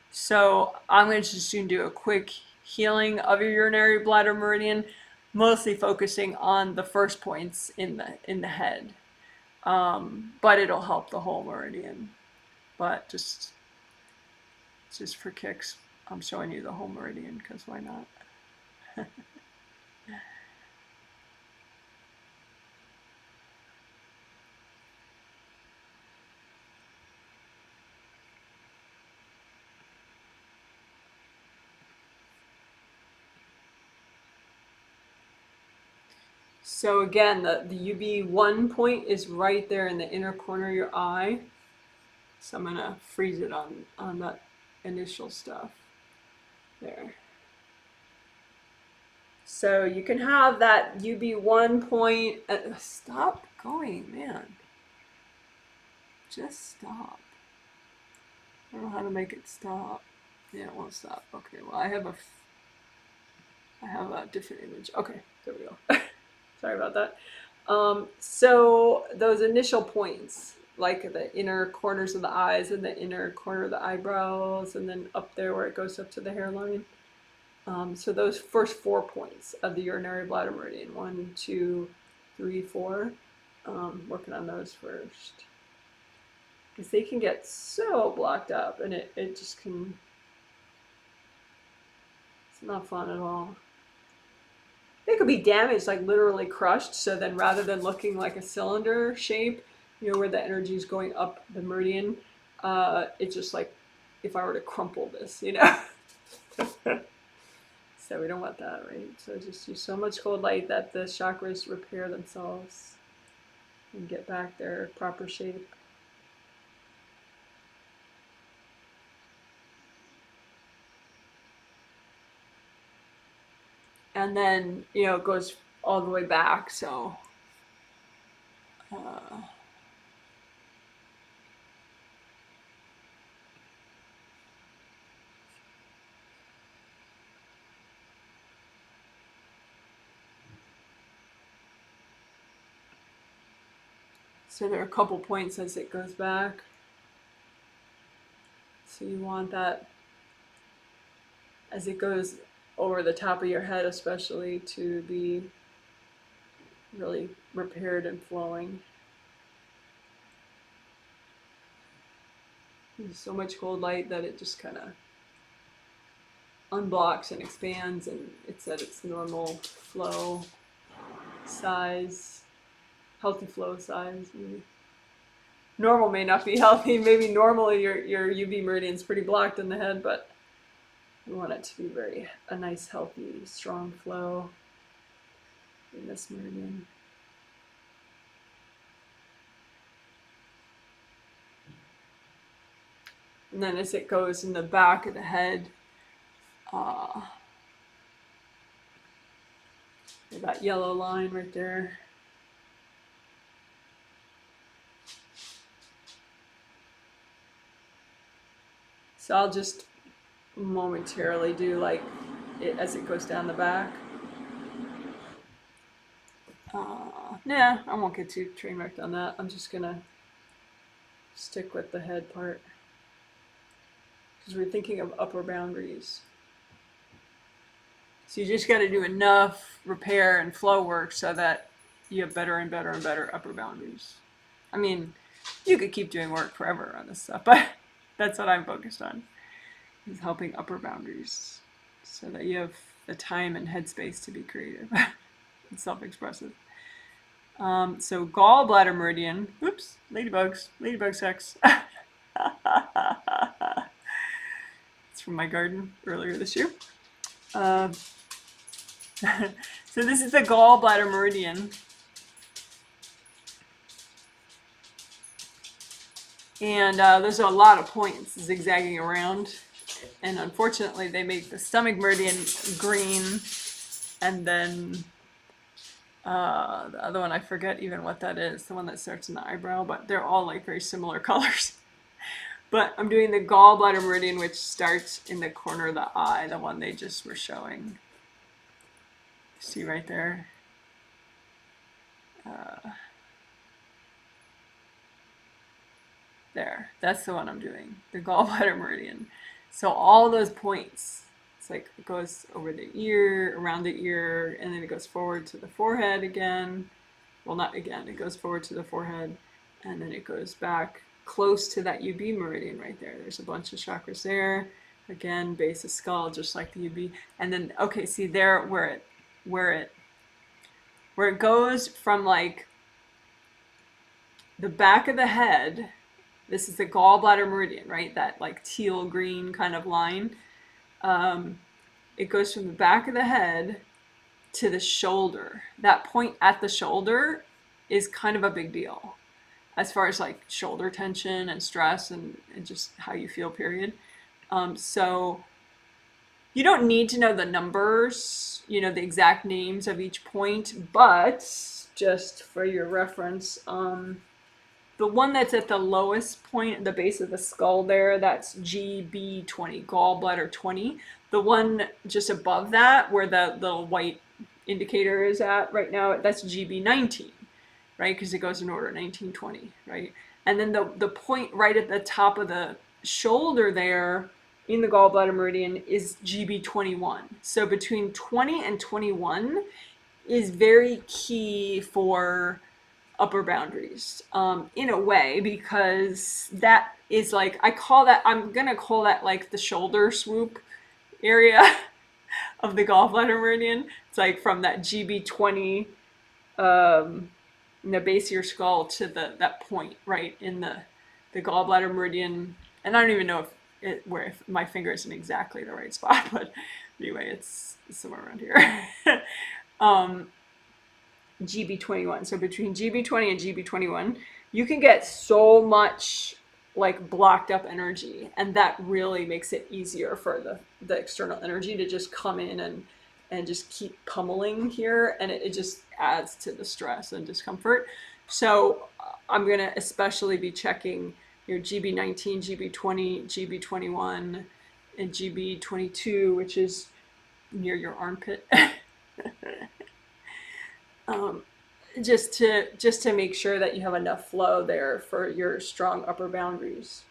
So I'm going to just do a quick healing of your urinary bladder meridian, mostly focusing on the first points in the head. But it'll help the whole meridian. But just for kicks, I'm showing you the whole meridian, because why not? So again, the UB1 point is right there in the inner corner of your eye. So I'm gonna freeze it on that initial stuff there. So you can have that UB1 point. Stop going, man. Just stop. I don't know how to make it stop. Yeah, it won't stop. Okay, well I have a different image. Okay, there we go. Sorry about that. So those initial points, like the inner corners of the eyes and the inner corner of the eyebrows, and then up there where it goes up to the hairline. So those first 4 points of the urinary bladder meridian, 1, 2, 3, 4. Working on those first. Because they can get so blocked up, and it just can, it's not fun at all. They could be damaged, like literally crushed. So then rather than looking like a cylinder shape, you know, where the energy is going up the meridian, it's just like if I were to crumple this, you know. So we don't want that, right? So just use so much cold light that the chakras repair themselves and get back their proper shape. And then, you know, it goes all the way back, so so there are a couple points as it goes back. So you want that as it goes over the top of your head, especially, to be really repaired and flowing. There's so much cold light that it just kind of unblocks and expands, and it's at its normal flow size, healthy flow size. Maybe. Normal may not be healthy. Maybe normally your UV meridian's pretty blocked in the head, but we want it to be a nice, healthy, strong flow in this meridian. And then as it goes in the back of the head, that yellow line right there. So I'll just momentarily do like it as it goes down the back. Nah, I won't get too train wrecked on that. I'm just gonna stick with the head part because we're thinking of upper boundaries. So you just got to do enough repair and flow work so that you have better and better and better upper boundaries. I mean, you could keep doing work forever on this stuff, but that's what I'm focused on, is helping upper boundaries so that you have the time and headspace to be creative and self-expressive. So gallbladder meridian, oops, ladybug sex. It's from my garden earlier this year. So this is the gallbladder meridian. And there's a lot of points zigzagging around. And unfortunately, they make the stomach meridian green. And then the other one, I forget even what that is, the one that starts in the eyebrow, but they're all like very similar colors. But I'm doing the gallbladder meridian, which starts in the corner of the eye, the one they just were showing. See right there? There, that's the one I'm doing, the gallbladder meridian. So all those points, it's like it goes over the ear, around the ear, and then it goes forward to the forehead again. Well, not again, it goes forward to the forehead, and then it goes back close to that UB meridian right there. There's a bunch of chakras there. Again, base of skull, just like the UB. And then, okay, see there where it goes from like the back of the head. This is the gallbladder meridian, right? That like teal green kind of line. It goes from the back of the head to the shoulder. That point at the shoulder is kind of a big deal as far as like shoulder tension and stress and just how you feel, period. So you don't need to know the numbers, you know, the exact names of each point, but just for your reference, the one that's at the lowest point at the base of the skull there, that's GB20, gallbladder 20. The one just above that, where the little white indicator is at right now, that's GB19, right? Because it goes in order, 19, 20, right? And then the point right at the top of the shoulder there in the gallbladder meridian is GB21. So between 20 and 21 is very key for upper boundaries, in a way, because that is like, I'm gonna call that like the shoulder swoop area of the gallbladder meridian. It's like from that GB20, in the base of your skull to that point right in the gallbladder meridian. And I don't even know if my finger isn't exactly the right spot, but anyway, it's somewhere around here. GB21. So between GB20 and GB21, you can get so much like blocked up energy, and that really makes it easier for the external energy to just come in and just keep pummeling here, and it just adds to the stress and discomfort. So I'm going to especially be checking your GB19, GB20, GB21, and GB22, which is near your armpit. Just to make sure that you have enough flow there for your strong upper boundaries.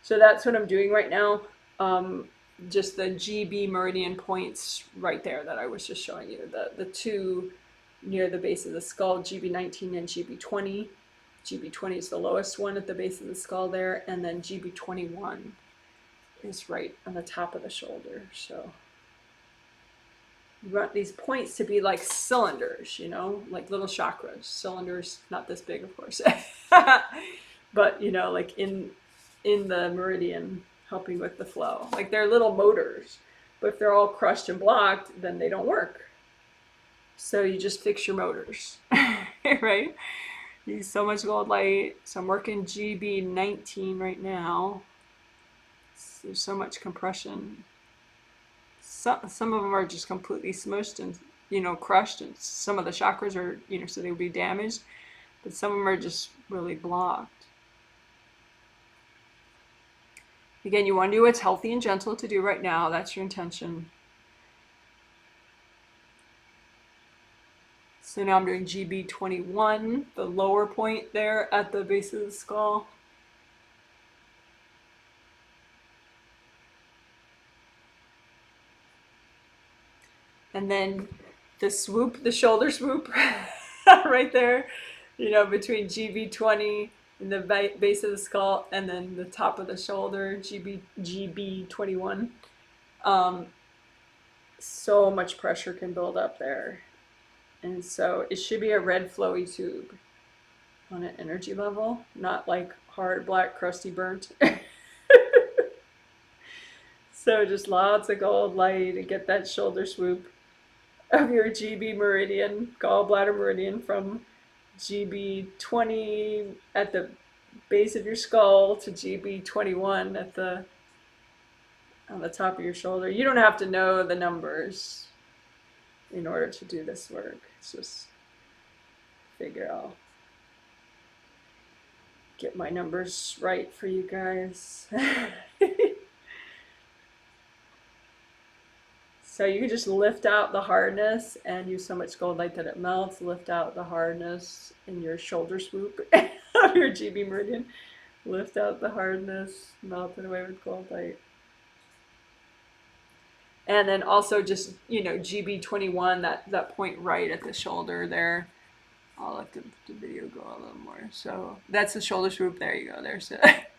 So that's what I'm doing right now. Just the GB meridian points right there that I was just showing you. The two near the base of the skull, GB19 and GB20. GB20 is the lowest one at the base of the skull there, and then GB21 is right on the top of the shoulder. So you want these points to be like cylinders, you know, like little chakras. Cylinders, not this big, of course, but you know, like in the meridian, helping with the flow. Like they're little motors, but if they're all crushed and blocked, then they don't work. So you just fix your motors, right? Use so much gold light. So I'm working GB19 right now. There's so much compression. Some of them are just completely smushed and, you know, crushed, and some of the chakras are, you know, so they would be damaged, but some of them are just really blocked. Again, you want to do what's healthy and gentle to do right now. That's your intention. So now I'm doing GB21, the lower point there at the base of the skull. And then the swoop, the shoulder swoop, right there, you know, between GB20 and the base of the skull, and then the top of the shoulder, GB21. So much pressure can build up there. And so it should be a red flowy tube on an energy level, not like hard, black, crusty, burnt. So just lots of gold light to get that shoulder swoop of your GB meridian, gallbladder meridian, from GB20 at the base of your skull to GB21 on the top of your shoulder. You don't have to know the numbers in order to do this work. It's just figure I'll get my numbers right for you guys. So you can just lift out the hardness and use so much gold light that it melts. Lift out the hardness in your shoulder swoop of your GB meridian. Lift out the hardness, melt it away with gold light. And then also just, you know, GB21, that point right at the shoulder there. I'll let the video go a little more. So that's the shoulder swoop. There you go. There's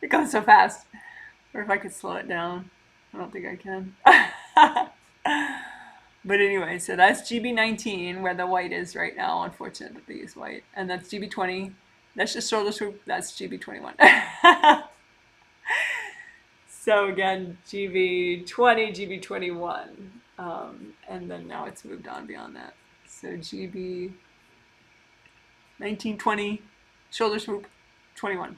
it goes so fast. Or if I could slow it down. I don't think I can. But anyway, so that's GB19 where the white is right now. Unfortunate that they use white. And that's GB20. That's just shoulder swoop. That's GB21. So again, GB20, GB21, and then now it's moved on beyond that. So GB 1920, shoulder swoop, 21.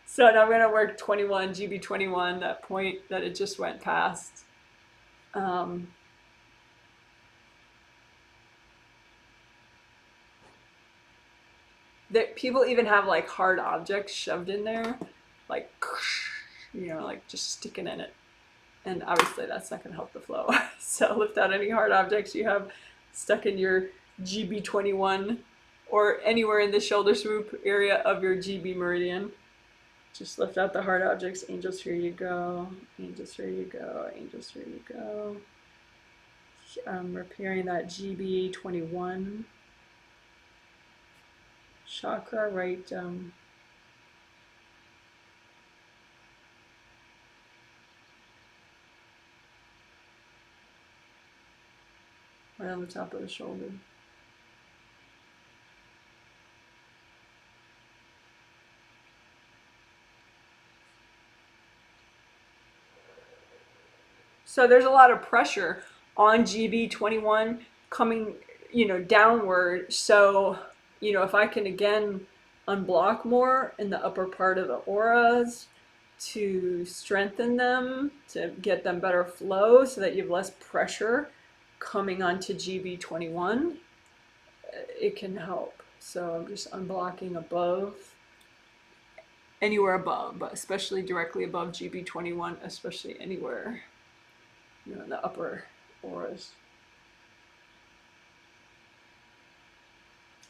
So now I'm going to work 21, GB21, that point that it just went past. That people even have like hard objects shoved in there, like, you know, like just sticking in it. And obviously that's not going to help the flow. So lift out any hard objects you have stuck in your GB21 or anywhere in the shoulder swoop area of your GB meridian. Just lift out the hard objects. Angels, here you go. Angels, here you go. Angels, here you go. Repairing that GB21 chakra right right on the top of the shoulder. So there's a lot of pressure on GB21 coming, you know, downward. So, you know, if I can again unblock more in the upper part of the auras to strengthen them, to get them better flow so that you have less pressure coming onto GB21, it can help. So I'm just unblocking above, anywhere above, but especially directly above GB21, especially anywhere, you know, in the upper auras.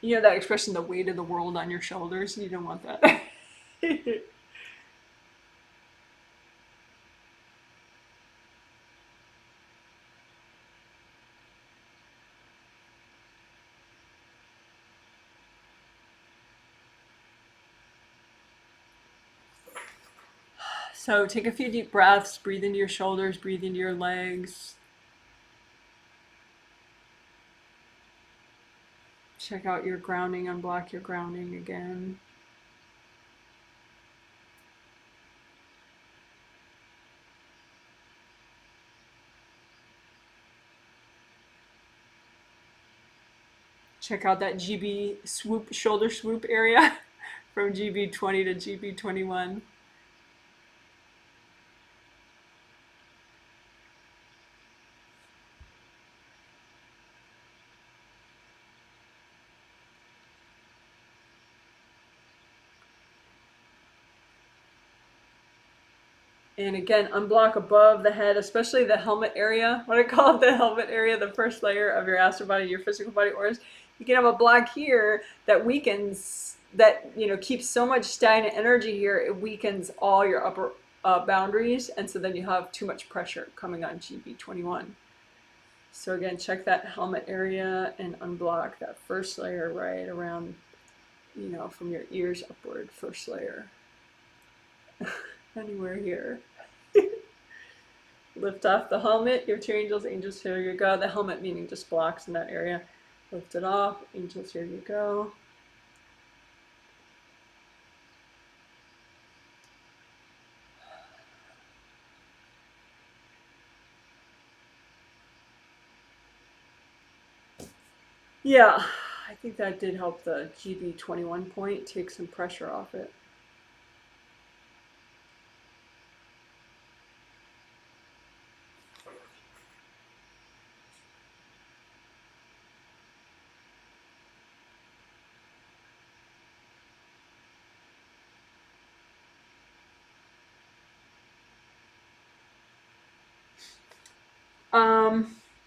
You know that expression, the weight of the world on your shoulders? You don't want that. So take a few deep breaths, breathe into your shoulders, breathe into your legs. Check out your grounding, unblock your grounding again. Check out that GB swoop, shoulder swoop area from GB20 to GB21. And again, unblock above the head, especially the helmet area. What I call it, the helmet area, the first layer of your astral body, your physical body auras. You can have a block here that weakens, that, you know, keeps so much stagnant energy here, it weakens all your upper boundaries. And so then you have too much pressure coming on GB21. So again, check that helmet area and unblock that first layer right around, you know, from your ears upward, first layer. Anywhere here. Lift off the helmet, give it to your angels. Angels, here you go. The helmet meaning just blocks in that area. Lift it off. Angels, here you go. Yeah, I think that did help the GB21 point, take some pressure off it.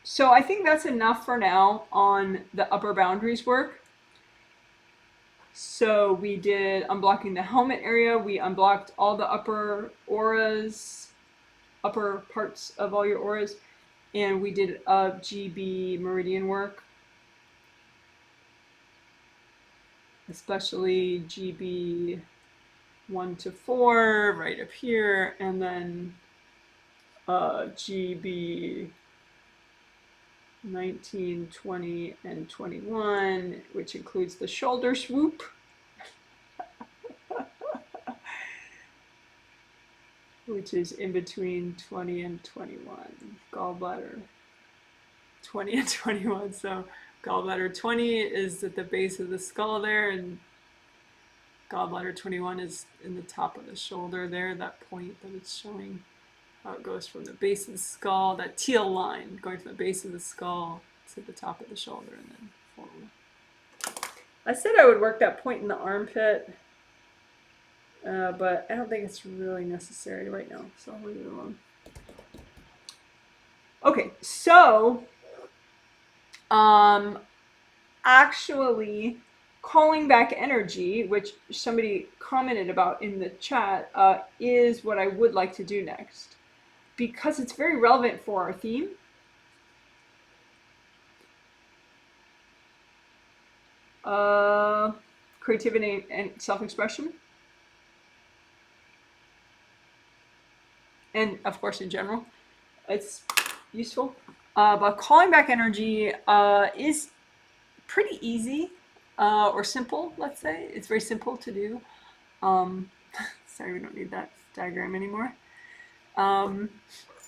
So I think that's enough for now on the upper boundaries work. So we did unblocking the helmet area. We unblocked all the upper auras, upper parts of all your auras. And we did GB meridian work, especially GB 1 to 4 right up here, and then GB 19, 20, and 21, which includes the shoulder swoop. which is in between 20 and 21. Gallbladder 20 and 21. So gallbladder 20 is at the base of the skull there, and gallbladder 21 is in the top of the shoulder there, that point that it's showing. How it goes from the base of the skull, that teal line going from the base of the skull to the top of the shoulder and then forward. I said I would work that point in the armpit, but I don't think it's really necessary right now, so I'll leave it alone. Okay, so actually calling back energy, which somebody commented about in the chat, is what I would like to do next, because it's very relevant for our theme. Creativity and self-expression. And of course, in general, it's useful. But calling back energy is pretty easy or simple, let's say. It's very simple to do. Sorry, we don't need that diagram anymore.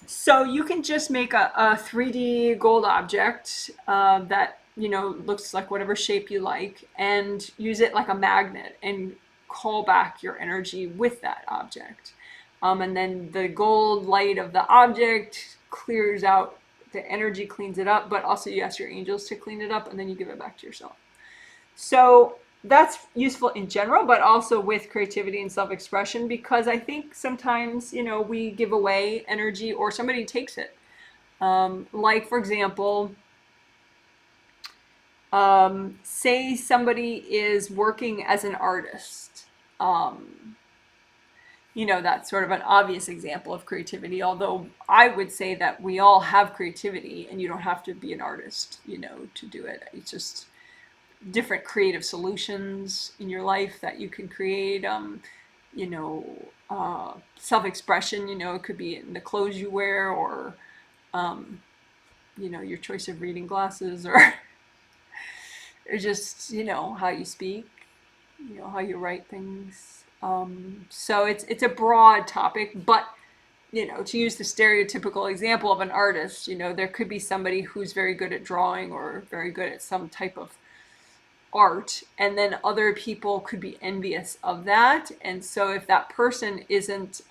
So you can just make a 3D gold object that, you know, looks like whatever shape you like, and use it like a magnet and call back your energy with that object. And then the gold light of the object clears out the energy, cleans it up, but also you ask your angels to clean it up, and then you give it back to yourself. So that's useful in general, but also with creativity and self-expression, because I think sometimes, you know, we give away energy or somebody takes it. Like, for example, say somebody is working as an artist. You know, that's sort of an obvious example of creativity, although I would say that we all have creativity and you don't have to be an artist, you know, to do it. It's just different creative solutions in your life that you can create. You know, self-expression, you know, it could be in the clothes you wear, or you know, your choice of reading glasses, or just, you know, how you speak, you know, how you write things. So it's a broad topic, but, you know, to use the stereotypical example of an artist, you know, there could be somebody who's very good at drawing or very good at some type of art, and then other people could be envious of that. And so if that person isn't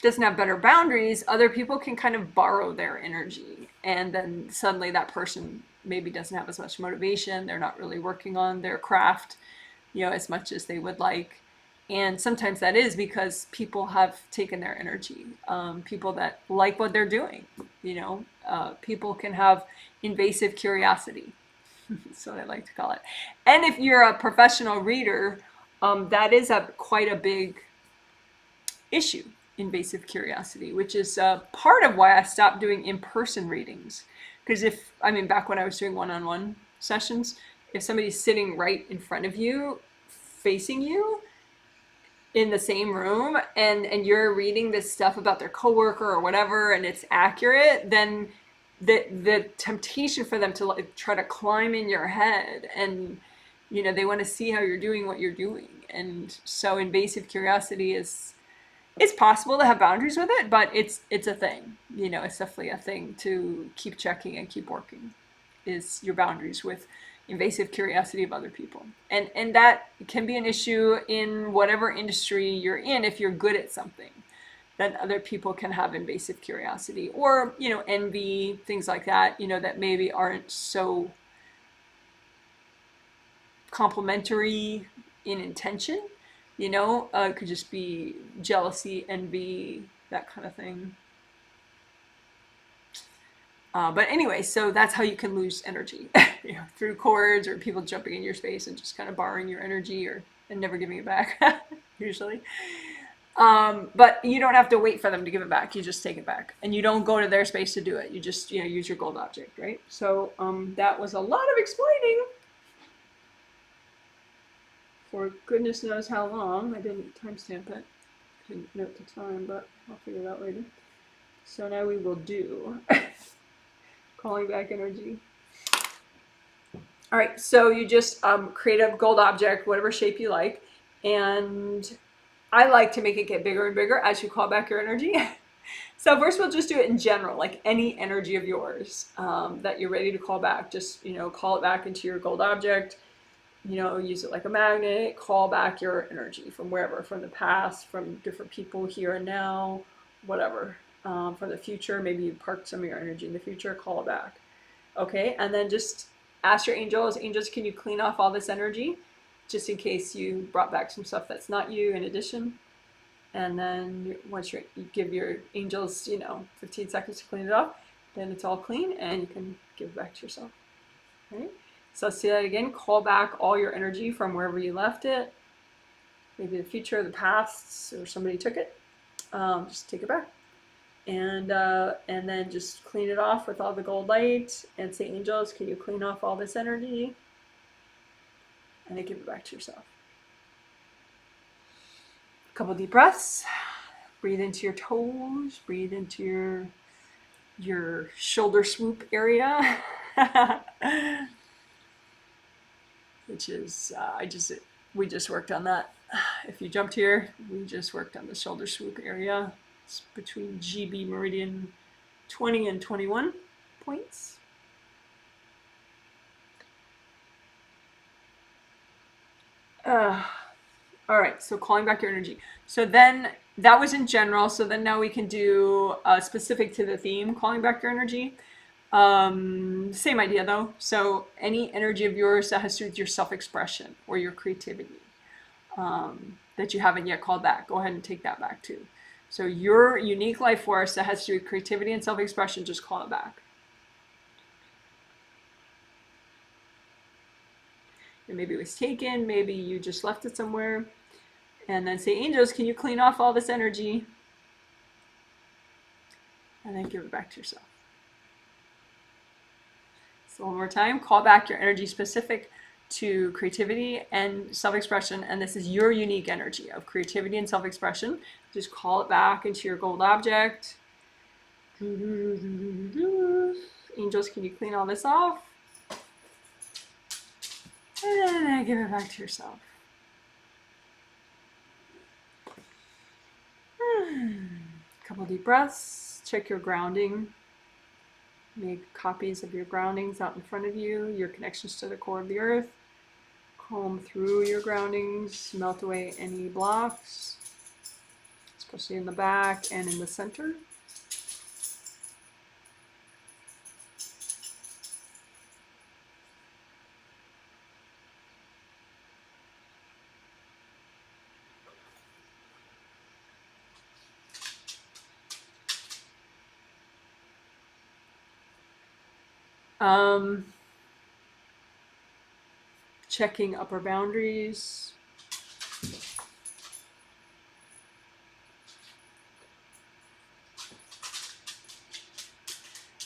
doesn't have better boundaries, other people can kind of borrow their energy, and then suddenly that person maybe doesn't have as much motivation. They're not really working on their craft, you know, as much as they would like. And sometimes that is because people have taken their energy. People that like what they're doing, you know, people can have invasive curiosity. That's what I like to call it. And if you're a professional reader, that is quite a big issue, invasive curiosity, which is part of why I stopped doing in-person readings. Because back when I was doing one-on-one sessions, if somebody's sitting right in front of you, facing you, in the same room, and you're reading this stuff about their coworker or whatever, and it's accurate, then the temptation for them to like try to climb in your head, and, you know, they want to see how you're doing what you're doing. And so invasive curiosity it's possible to have boundaries with it, but it's a thing. You know, it's definitely a thing to keep checking and keep working, is your boundaries with invasive curiosity of other people. And that can be an issue in whatever industry you're in. If you're good at something, then other people can have invasive curiosity, or, you know, envy, things like that, you know, that maybe aren't so complementary in intention. You know, it could just be jealousy, envy, that kind of thing. But anyway, so that's how you can lose energy, you know, through cords or people jumping in your space and just kind of borrowing your energy, and never giving it back, usually. But you don't have to wait for them to give it back. You just take it back, and you don't go to their space to do it. You just, you know, use your gold object, right? So that was a lot of explaining. For goodness knows how long. I didn't timestamp it. Didn't note the time, but I'll figure it out later. So now we will do calling back energy. All right, so you just create a gold object, whatever shape you like, and I like to make it get bigger and bigger as you call back your energy. So first we'll just do it in general, like any energy of yours that you're ready to call back. Just, call it back into your gold object, use it like a magnet, call back your energy from wherever, from the past, from different people here and now, whatever. From the future, maybe you parked some of your energy in the future, call it back. Okay, and then just ask your angels, can you clean off all this energy? Just in case you brought back some stuff that's not you in addition. And then once you give your angels, 15 seconds to clean it off, then it's all clean and you can give it back to yourself. Okay? So let's do that again. Call back all your energy from wherever you left it. Maybe the future, the past, or somebody took it. Just take it back. And then just clean it off with all the gold light and say, angels, can you clean off all this energy? And then give it back to yourself. Couple deep breaths. Breathe into your toes. Breathe into your shoulder swoop area, which is we just worked on that. If you jumped here, we just worked on the shoulder swoop area. It's between GB Meridian 20 and 21 points. All right, so calling back your energy. So then that was in general. So then now we can do specific to the theme, calling back your energy. Same idea though. So any energy of yours that has to do with your self-expression or your creativity that you haven't yet called back, go ahead and take that back too. So your unique life force that has to do with creativity and self-expression, just call it back. And maybe it was taken, maybe you just left it somewhere. And then say, angels, can you clean off all this energy? And then give it back to yourself. So one more time, call back your energy specific to creativity and self-expression. And this is your unique energy of creativity and self-expression. Just call it back into your gold object. Angels, can you clean all this off? And then give it back to yourself. Couple deep breaths. Check your grounding. Make copies of your groundings out in front of you, your connections to the core of the earth. Comb through your groundings, melt away any blocks, especially in the back and in the center. Checking upper boundaries.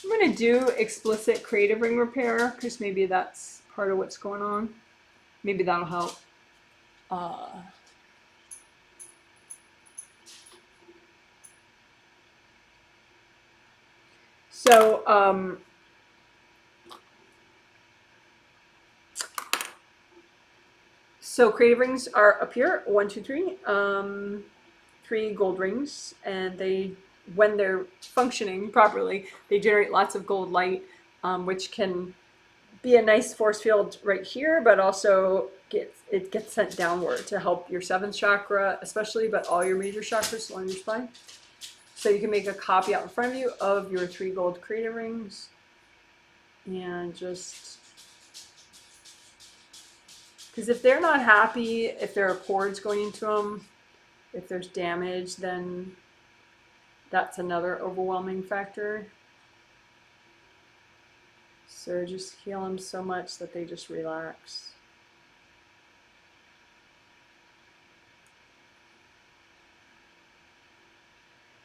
I'm going to do explicit creative ring repair because maybe that's part of what's going on. Maybe that'll help. So creative rings are up here, 1, 2, 3, 3 gold rings, and when they're functioning properly, they generate lots of gold light, which can be a nice force field right here, but also it gets sent downward to help your 7th chakra, especially, but all your major chakras along your spine. So you can make a copy out in front of you of your 3 gold creative rings, and just, because if they're not happy, if there are cords going into them, if there's damage, then that's another overwhelming factor. So just heal them so much that they just relax.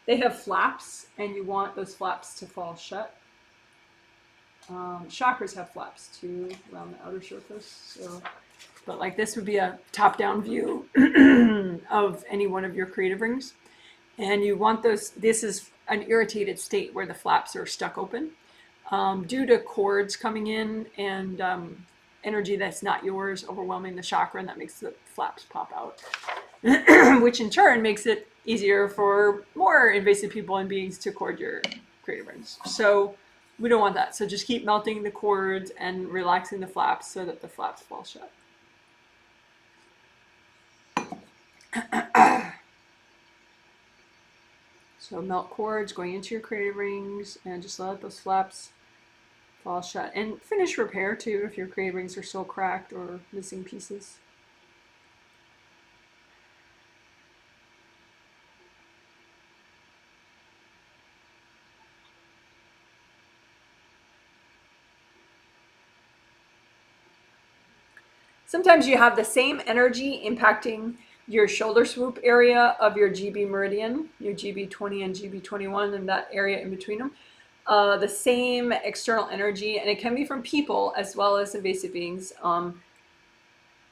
They have flaps, and you want those flaps to fall shut. Chakras have flaps too around the outer surface. So, but like this would be a top-down view of any one of your creative rings. And you want those, this is an irritated state where the flaps are stuck open due to cords coming in and energy that's not yours overwhelming the chakra, and that makes the flaps pop out. which in turn makes it easier for more invasive people and beings to cord your creative rings. So we don't want that. So just keep melting the cords and relaxing the flaps so that the flaps fall shut. So melt cords going into your creative rings and just let those flaps fall shut. And finish repair too if your creative rings are still cracked or missing pieces. Sometimes you have the same energy impacting your shoulder swoop area of your GB meridian, your GB20 and GB21, and that area in between them. The same external energy, and it can be from people as well as invasive beings.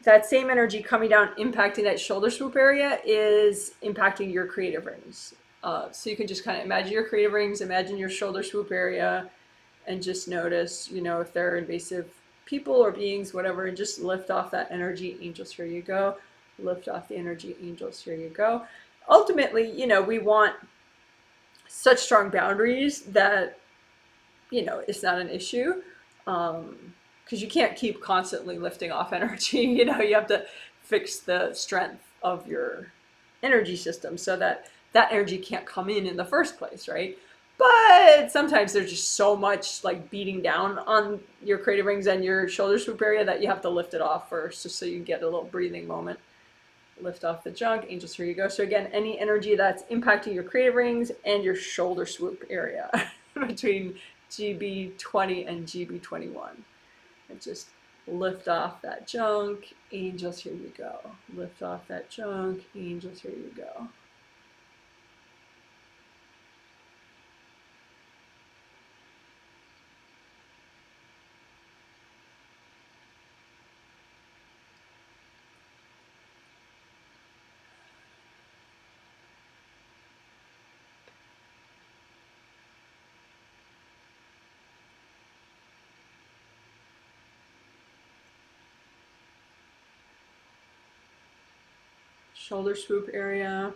That same energy coming down, impacting that shoulder swoop area, is impacting your creative rings. So you can just kind of imagine your creative rings, imagine your shoulder swoop area, and just notice, if they're invasive people or beings, whatever, and just lift off that energy. Angels, here you go. Lift off the energy. Angels, here you go. Ultimately, we want such strong boundaries that, it's not an issue. Because you can't keep constantly lifting off energy. You have to fix the strength of your energy system so that that energy can't come in the first place, right? But sometimes there's just so much like beating down on your creative rings and your shoulder swoop area that you have to lift it off first, just so you get a little breathing moment. Lift off the junk. Angels, here you go. So again, any energy that's impacting your creative rings and your shoulder swoop area between GB20 and GB21. And just lift off that junk. Angels, here you go. Lift off that junk. Angels, here you go. Shoulder swoop area.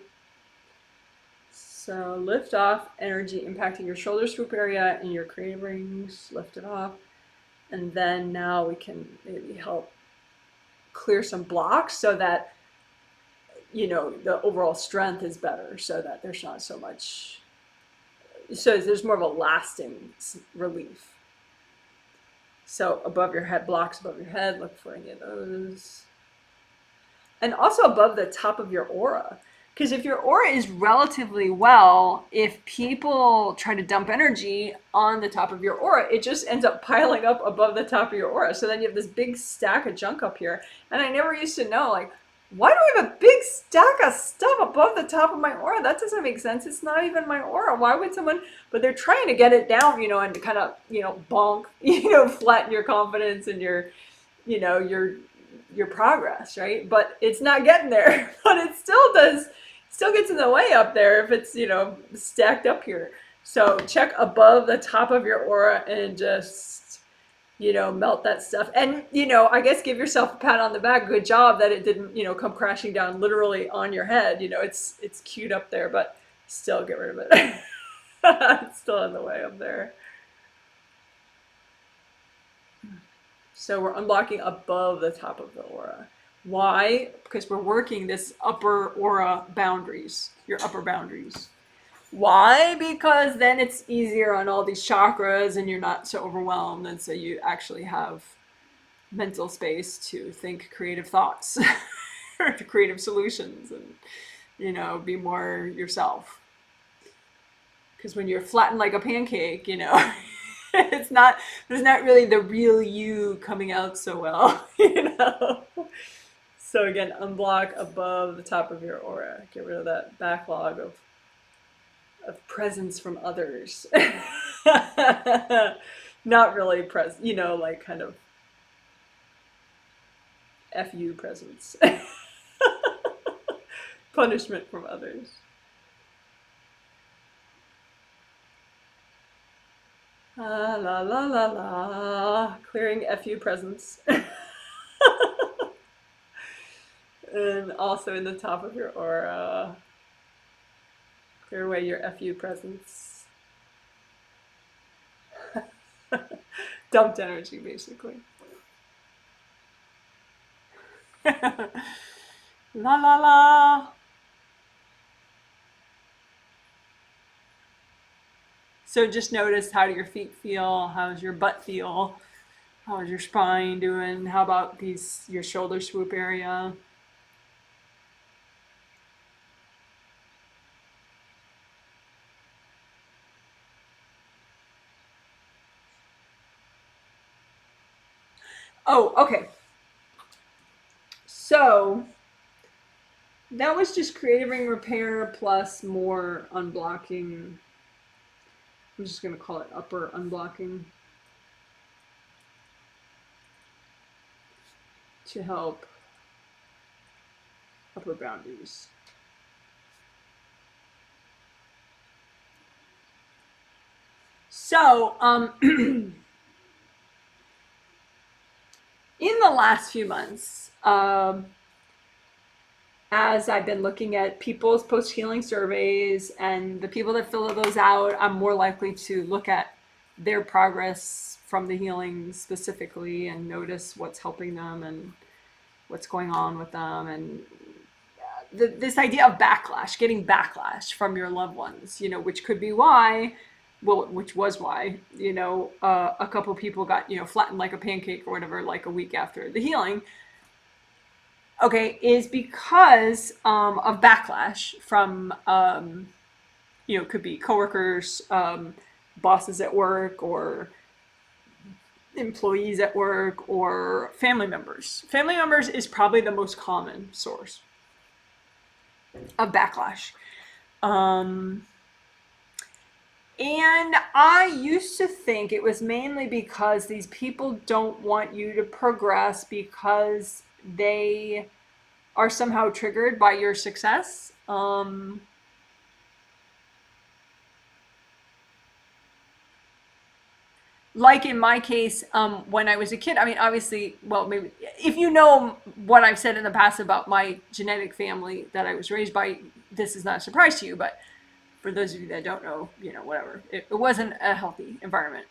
So lift off energy impacting your shoulder swoop area and your creative rings. Lift it off. And then now we can maybe help clear some blocks so that, the overall strength is better, so that there's not so much, so there's more of a lasting relief. So above your head, blocks above your head, look for any of those. And also above the top of your aura. Because if your aura is relatively well, if people try to dump energy on the top of your aura, it just ends up piling up above the top of your aura. So then you have this big stack of junk up here. And I never used to know, like, why do I have a big stack of stuff above the top of my aura? That doesn't make sense. It's not even my aura. Why would someone, but they're trying to get it down, and to kind of, bonk, flatten your confidence and your progress, right? But it's not getting there. But it still does, still gets in the way up there if it's, stacked up here. So check above the top of your aura and just, melt that stuff. And, I guess give yourself a pat on the back. Good job that it didn't, come crashing down literally on your head. It's cute up there, but still get rid of it. It's still in the way up there. So we're unblocking above the top of the aura. Why? Because we're working this upper aura boundaries, your upper boundaries. Why? Because then it's easier on all these chakras and you're not so overwhelmed, and so you actually have mental space to think creative thoughts or creative solutions and, be more yourself. Because when you're flattened like a pancake, there's not really the real you coming out so well, So again, unblock above the top of your aura. Get rid of that backlog of presence from others. Not really like kind of FU presence. Punishment from others. La la la la la. Clearing FU presence. And also in the top of your aura, clear away your FU presence. Dumped energy, basically. La la la. So just notice, how do your feet feel? How does your butt feel? How is your spine doing? How about your shoulder swoop area? Oh, okay. So that was just creative ring repair plus more unblocking. I'm just going to call it upper unblocking to help upper boundaries. So, in the last few months, as I've been looking at people's post-healing surveys and the people that fill those out, I'm more likely to look at their progress from the healing specifically and notice what's helping them and what's going on with them. And this idea of backlash, getting backlash from your loved ones, which could be why, which was why, a couple people got, flattened like a pancake or whatever, like a week after the healing. Okay, is because of backlash from, could be coworkers, bosses at work, or employees at work, or family members. Family members is probably the most common source of backlash. And I used to think it was mainly because these people don't want you to progress because they are somehow triggered by your success. Like in my case, when I was a kid, I mean, obviously, well, maybe if you know what I've said in the past about my genetic family that I was raised by, this is not a surprise to you. But for those of you that don't know, whatever, it wasn't a healthy environment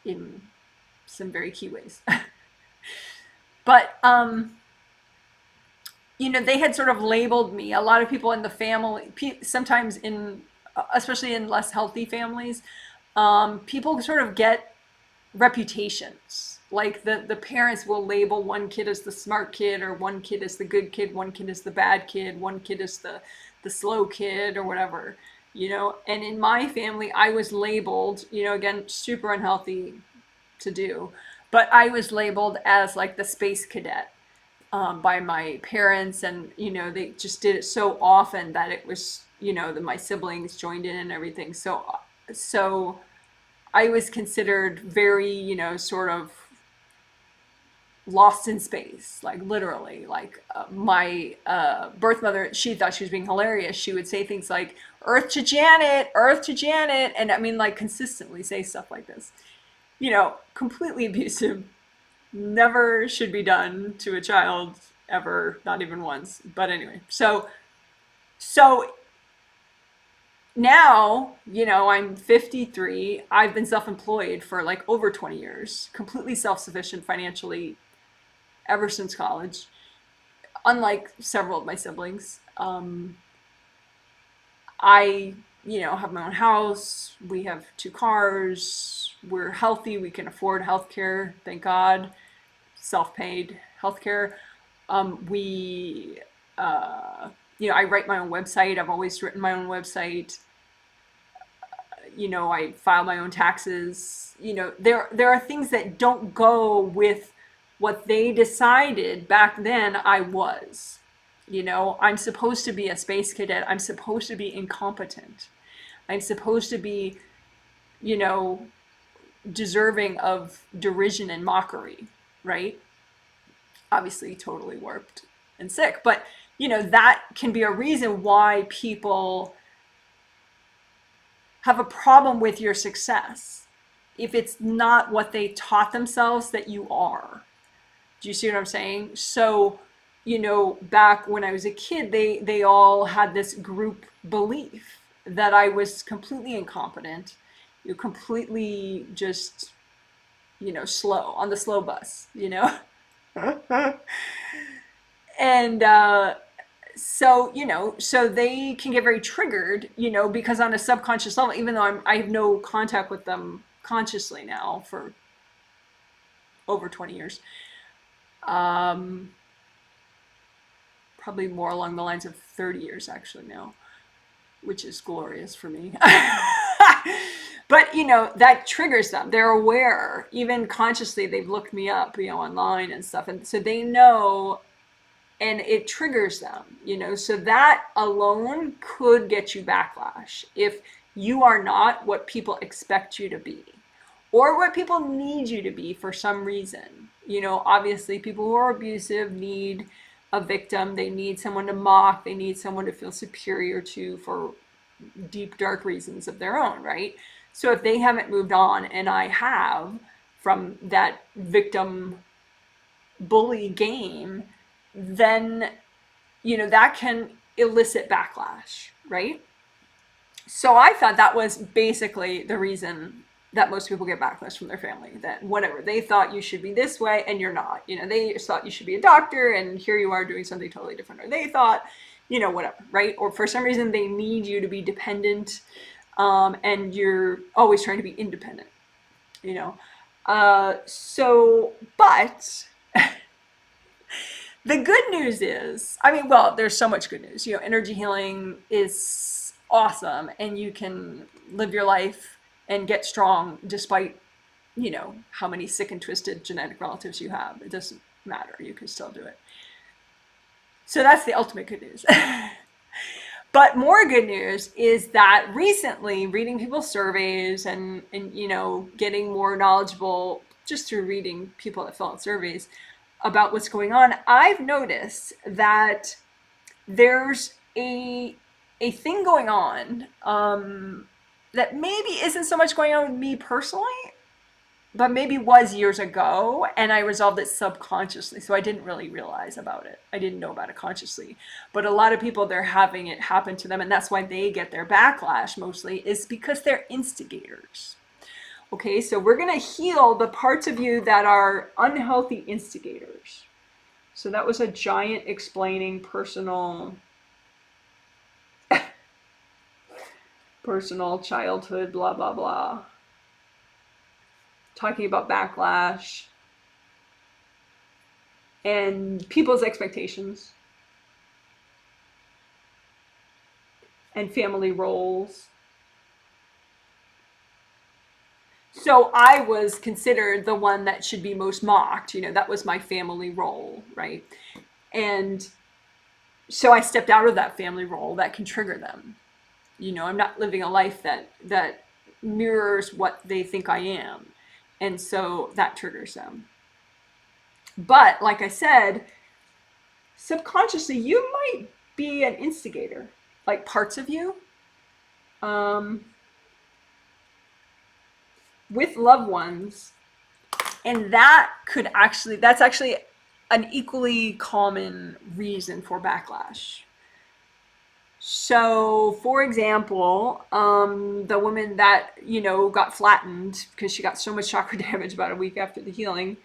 in some very key ways. But, they had sort of labeled me. A lot of people in the family, sometimes especially in less healthy families, people sort of get reputations. Like the parents will label one kid as the smart kid, or one kid as the good kid, one kid as the bad kid, one kid as the slow kid, or whatever, And in my family, I was labeled, again, super unhealthy to do, but I was labeled as like the space cadet by my parents, and they just did it so often that it was, that my siblings joined in and everything. So I was considered very, sort of lost in space, like literally. Like my birth mother, she thought she was being hilarious. She would say things like "Earth to Janet, Earth to Janet," and I mean, like, consistently say stuff like this. Completely abusive. Never should be done to a child ever, not even once. But anyway, so now, I'm 53. I've been self-employed for like over 20 years, completely self-sufficient financially ever since college, unlike several of my siblings. I, have my own house. We have 2 cars. We're healthy. We can afford healthcare, thank God. Self-paid healthcare. I write my own website. I've always written my own website. I file my own taxes. There are things that don't go with what they decided back then I was. I'm supposed to be a space cadet. I'm supposed to be incompetent. I'm supposed to be, deserving of derision and mockery, right? Obviously, totally warped and sick. But, that can be a reason why people have a problem with your success if it's not what they taught themselves that you are. Do you see what I'm saying? So, you know, back when I was a kid, they all had this group belief that I was completely incompetent, you know, completely just, you know, slow on the slow bus, you know. And so, you know, so they can get very triggered, you know, because on a subconscious level, even though I have no contact with them consciously now for over 20 years, um, probably more along the lines of 30 years actually now, which is glorious for me. But, you know, that triggers them. They're aware, even consciously, they've looked me up, you know, online and stuff. And so they know, and it triggers them, you know. So that alone could get you backlash if you are not what people expect you to be or what people need you to be for some reason. You know, obviously, people who are abusive need a victim. They need someone to mock. They need someone to feel superior to for deep, dark reasons of their own, right? So if they haven't moved on, and I have, from that victim bully game, then, you know, that can elicit backlash, right? So I thought that was basically the reason that most people get backlash from their family, that whatever, they thought you should be this way and you're not. You know, they thought you should be a doctor and here you are doing something totally different. Or they thought, you know, whatever, right? Or for some reason they need you to be dependent, and you're always trying to be independent, you know. But the good news is, I mean, well, there's so much good news. You know, energy healing is awesome, and you can live your life and get strong despite, you know, how many sick and twisted genetic relatives you have. It doesn't matter. You can still do it. So that's the ultimate good news. But more good news is that recently, reading people's surveys and you know, getting more knowledgeable just through reading people that fill out surveys about what's going on, I've noticed that there's a thing going on, that maybe isn't so much going on with me personally, but maybe was years ago, and I resolved it subconsciously, so I didn't really realize about it. I didn't know about it consciously. But a lot of people, they're having it happen to them, and that's why they get their backlash mostly, is because they're instigators. Okay, so we're going to heal the parts of you that are unhealthy instigators. So that was a giant explaining personal childhood, blah, blah, blah. Talking about backlash and people's expectations and family roles. So I was considered the one that should be most mocked. You know, that was my family role, right? And so I stepped out of that family role that can trigger them. You know, I'm not living a life that mirrors what they think I am. And so that triggers them. But like I said, subconsciously, you might be an instigator, like parts of you, with loved ones. And that's actually an equally common reason for backlash. So, for example, the woman that, you know, got flattened because she got so much chakra damage about a week after the healing,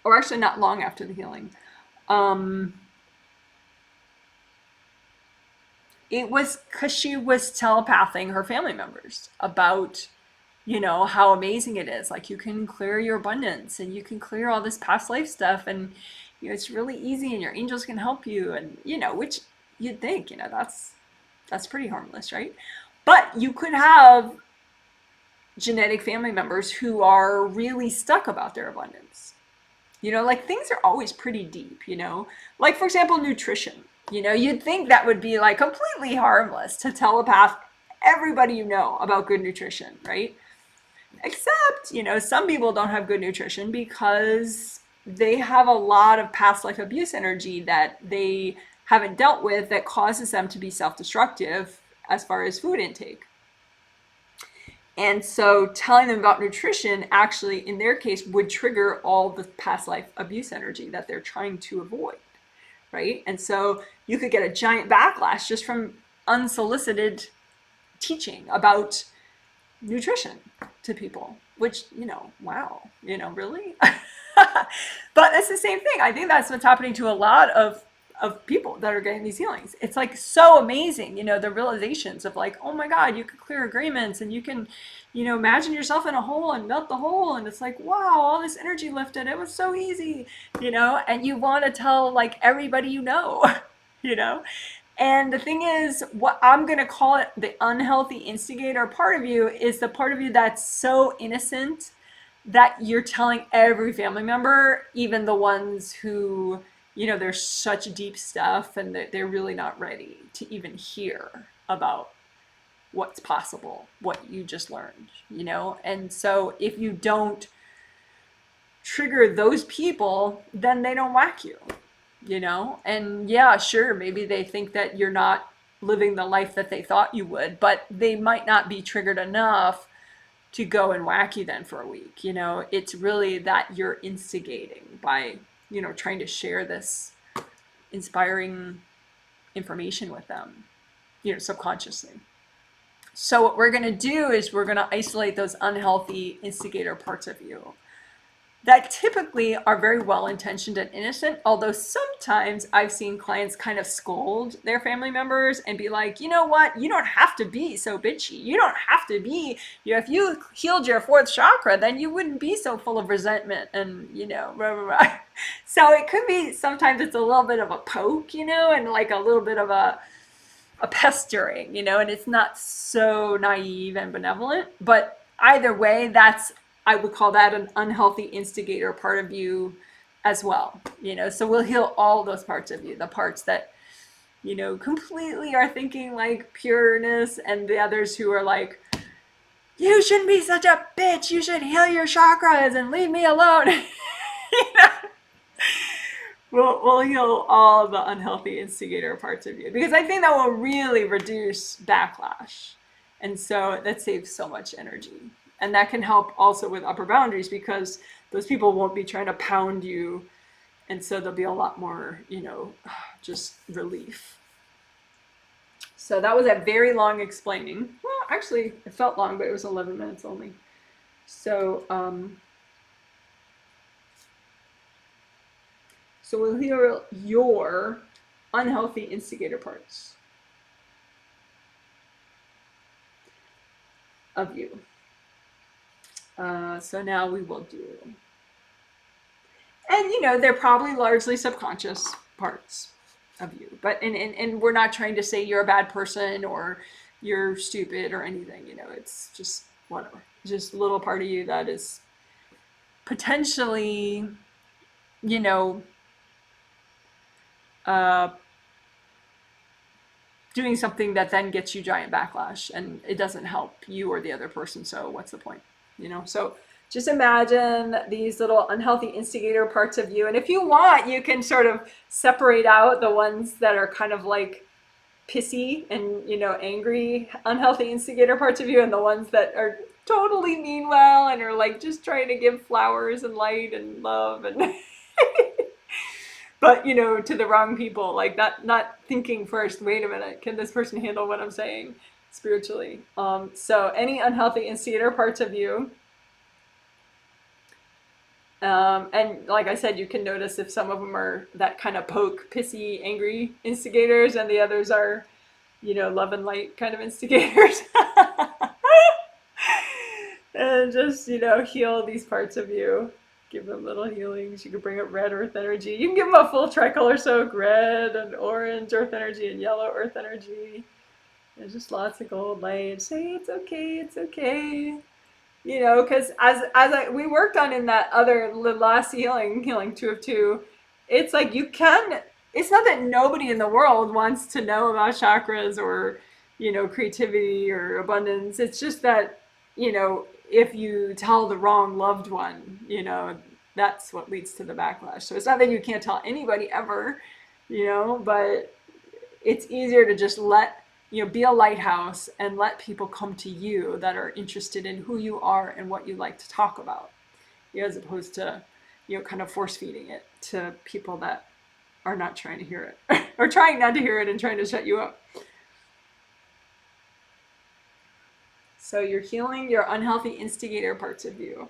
or actually not long after the healing, it was because she was telepathing her family members about, you know, how amazing it is. Like, you can clear your abundance and you can clear all this past life stuff, and, you know, it's really easy and your angels can help you, and, you know, which you'd think, you know, that's pretty harmless, right? But you could have genetic family members who are really stuck about their abundance. You know, like, things are always pretty deep, you know? Like, for example, nutrition. You know, you'd think that would be, like, completely harmless to telepath everybody you know about good nutrition, right? Except, you know, some people don't have good nutrition because they have a lot of past life abuse energy that they haven't dealt with, that causes them to be self-destructive as far as food intake. And so telling them about nutrition actually, in their case, would trigger all the past life abuse energy that they're trying to avoid, right? And so you could get a giant backlash just from unsolicited teaching about nutrition to people, which, wow, really? But it's the same thing. I think that's what's happening to a lot of people that are getting these healings. It's like so amazing, the realizations of like, oh my God, you can clear agreements and you can, imagine yourself in a hole and melt the hole. And it's like, wow, all this energy lifted. It was so easy, and you want to tell like everybody, you know? And the thing is, what I'm going to call it the unhealthy instigator part of you is the part of you that's so innocent that you're telling every family member, even the ones who, there's such deep stuff and they're really not ready to even hear about what's possible, what you just learned, And so if you don't trigger those people, then they don't whack you. And yeah, sure, maybe they think that you're not living the life that they thought you would, but they might not be triggered enough to go and whack you then for a week. It's really that you're instigating by, trying to share this inspiring information with them, subconsciously. So what we're going to do is we're going to isolate those unhealthy instigator parts of you that typically are very well-intentioned and innocent, although sometimes I've seen clients kind of scold their family members and be like, you know what, you don't have to be so bitchy. You don't have to be, if you healed your fourth chakra, then you wouldn't be so full of resentment and, blah, blah, blah. So it could be, sometimes it's a little bit of a poke, and like a little bit of a pestering, and it's not so naive and benevolent, but either way, I would call that an unhealthy instigator part of you as well, so we'll heal all those parts of you, the parts that, completely are thinking like pureness, and the others who are like, you shouldn't be such a bitch, you should heal your chakras and leave me alone. We'll heal all the unhealthy instigator parts of you, because I think that will really reduce backlash. And so that saves so much energy. And that can help also with upper boundaries, because those people won't be trying to pound you. And so there'll be a lot more, just relief. So that was a very long explaining. Well, actually, it felt long, but it was 11 minutes only. So, so we'll heal your unhealthy instigator parts of you. So now we will do, and they're probably largely subconscious parts of you, but and we're not trying to say you're a bad person or you're stupid or anything, it's just whatever, just a little part of you that is potentially, doing something that then gets you giant backlash, and it doesn't help you or the other person, so what's the point? So just imagine these little unhealthy instigator parts of you. And if you want, you can sort of separate out the ones that are kind of like pissy and, angry, unhealthy instigator parts of you, and the ones that are totally mean well and are like just trying to give flowers and light and love and but, to the wrong people, like not thinking first, wait a minute, can this person handle what I'm saying spiritually? So any unhealthy instigator parts of you, and like I said, you can notice if some of them are that kind of poke, pissy, angry instigators, and the others are, love and light kind of instigators. And just, heal these parts of you. Give them little healings. You can bring up red earth energy. You can give them a full tricolor soak, red and orange earth energy and yellow earth energy. There's just lots of gold light. Say it's okay, it's okay. Because we worked on in that other last healing 2 of 2, it's like it's not that nobody in the world wants to know about chakras or, creativity or abundance. It's just that, if you tell the wrong loved one, that's what leads to the backlash. So it's not that you can't tell anybody ever, but it's easier to just be a lighthouse and let people come to you that are interested in who you are and what you like to talk about, as opposed to, kind of force feeding it to people that are not trying to hear it or trying not to hear it and trying to shut you up. So you're healing your unhealthy instigator parts of you.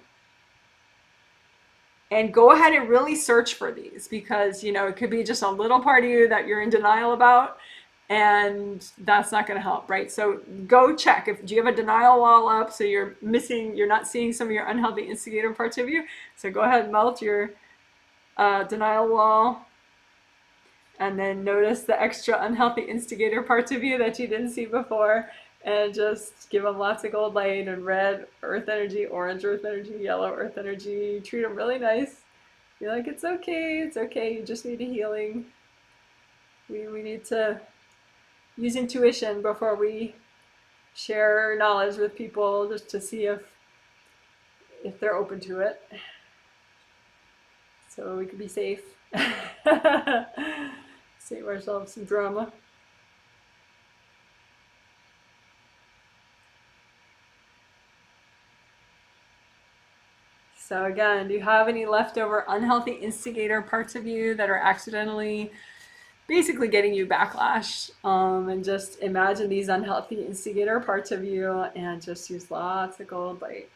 And go ahead and really search for these, because it could be just a little part of you that you're in denial about, and that's not going to help, right? So go check. Do you have a denial wall up, so you're not seeing some of your unhealthy instigator parts of you? So go ahead and melt your denial wall, and then notice the extra unhealthy instigator parts of you that you didn't see before, and just give them lots of gold light and red earth energy, orange earth energy, yellow earth energy. Treat them really nice. Be like, it's okay, you just need a healing. We need to use intuition before we share knowledge with people, just to see if they're open to it, so we can be safe. Save ourselves some drama. So again, do you have any leftover unhealthy instigator parts of you that are accidentally basically getting you backlash? And just imagine these unhealthy instigator parts of you and just use lots of gold light.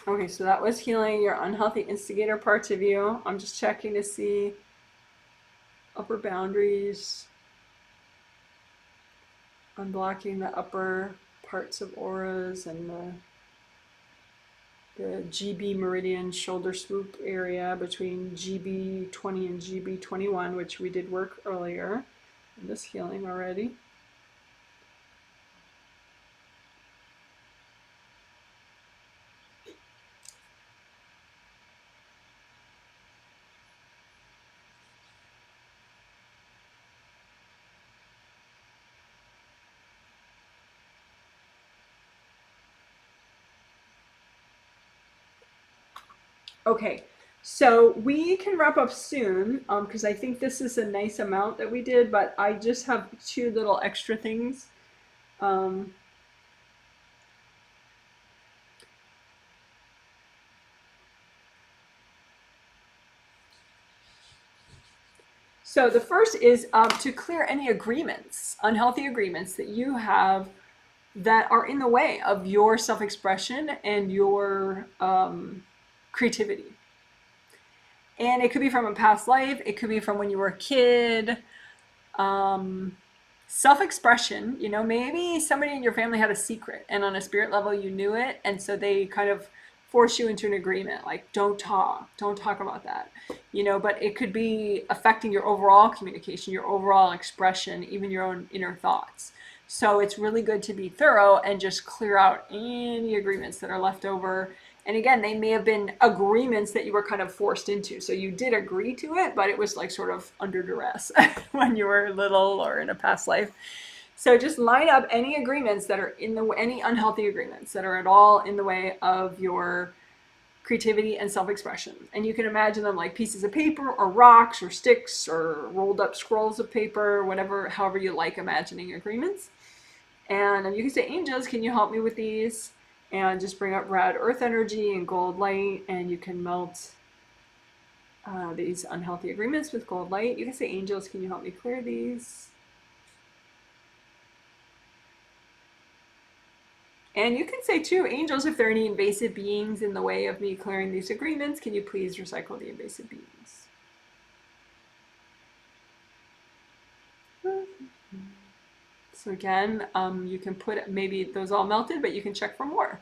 Okay, so that was healing your unhealthy instigator parts of you. I'm just checking to see upper boundaries, unblocking the upper parts of auras and the GB Meridian shoulder swoop area between GB 20 and GB 21, which we did work earlier in this healing already. Okay, so we can wrap up soon, because I think this is a nice amount that we did, but I just have two little extra things. So the first is to clear any agreements, unhealthy agreements that you have that are in the way of your self-expression and your creativity. And it could be from a past life, it could be from when you were a kid. Self-expression, maybe somebody in your family had a secret, and on a spirit level you knew it, and so they kind of force you into an agreement, like don't talk about that, but it could be affecting your overall communication, your overall expression, even your own inner thoughts. So it's really good to be thorough and just clear out any agreements that are left over. And again, they may have been agreements that you were kind of forced into. So you did agree to it, but it was like sort of under duress when you were little or in a past life. So just line up any agreements that are any unhealthy agreements that are at all in the way of your creativity and self-expression. And you can imagine them like pieces of paper or rocks or sticks or rolled up scrolls of paper, however you like imagining agreements. And you can say, angels, can you help me with these? And just bring up red earth energy and gold light, and you can melt these unhealthy agreements with gold light. You can say, angels, can you help me clear these? And you can say too, angels, if there are any invasive beings in the way of me clearing these agreements, can you please recycle the invasive beings? So again, you can put, maybe those all melted, but you can check for more.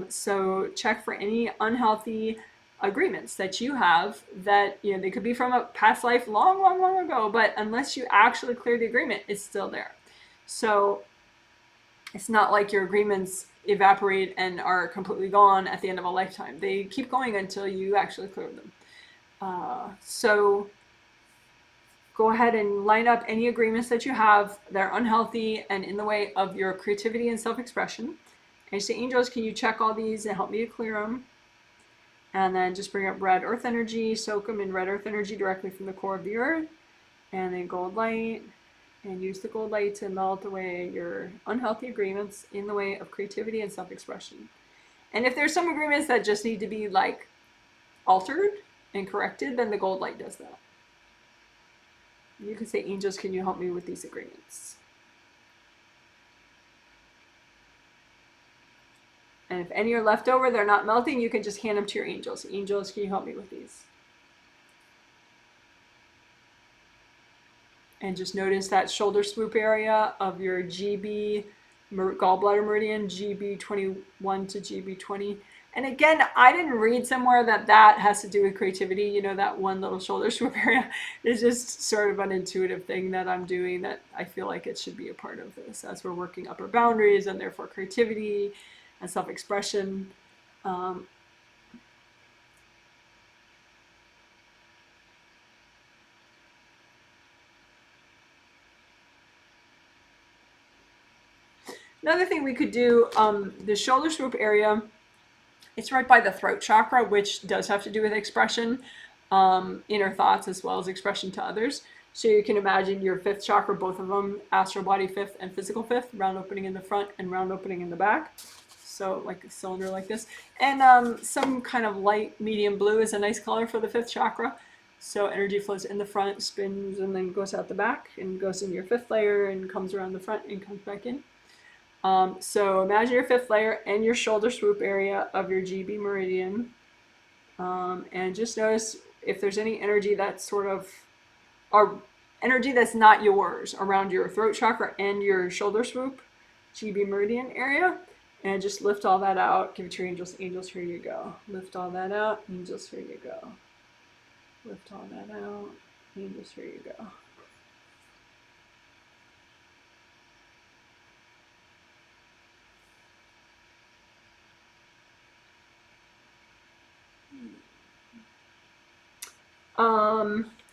So check for any unhealthy agreements that you have that, you know, they could be from a past life long ago, but unless you actually clear the agreement, it's still there. So it's not like your agreements evaporate and are completely gone at the end of a lifetime. They keep going until you actually clear them. So go ahead and line up any agreements that you have that are unhealthy and in the way of your creativity and self-expression. And say, angels, can you check all these and help me to clear them? And then just bring up red earth energy, soak them in red earth energy directly from the core of the earth. And then gold light, and use the gold light to melt away your unhealthy agreements in the way of creativity and self-expression. And if there's some agreements that just need to be like altered and corrected, then the gold light does that. You can say, angels, can you help me with these agreements? And if any are left over, they're not melting, you can just hand them to your angels. Angels, can you help me with these? And just notice that shoulder swoop area of your GB gallbladder meridian, GB21 to GB20. And again, I didn't read somewhere that that has to do with creativity. You know, that one little shoulder swoop area is just sort of an intuitive thing that I'm doing that I feel like it should be a part of this as we're working upper boundaries and therefore creativity and self-expression. Another thing we could do, the shoulder swoop area, it's right by the throat chakra, which does have to do with expression, inner thoughts as well as expression to others. So you can imagine your fifth chakra, both of them, astral body fifth and physical fifth, round opening in the front and round opening in the back. So like a cylinder like this. And some kind of light medium blue is a nice color for the fifth chakra. So energy flows in the front, spins, and then goes out the back and goes in your fifth layer and comes around the front and comes back in. So imagine your fifth layer and your shoulder swoop area of your GB meridian. And just notice if there's any energy that's sort of, or energy that's not yours around your throat chakra and your shoulder swoop, GB meridian area. And just lift all that out. Give it to your angels. Angels, here you go. Lift all that out. Angels, here you go. Lift all that out. Angels, here you go.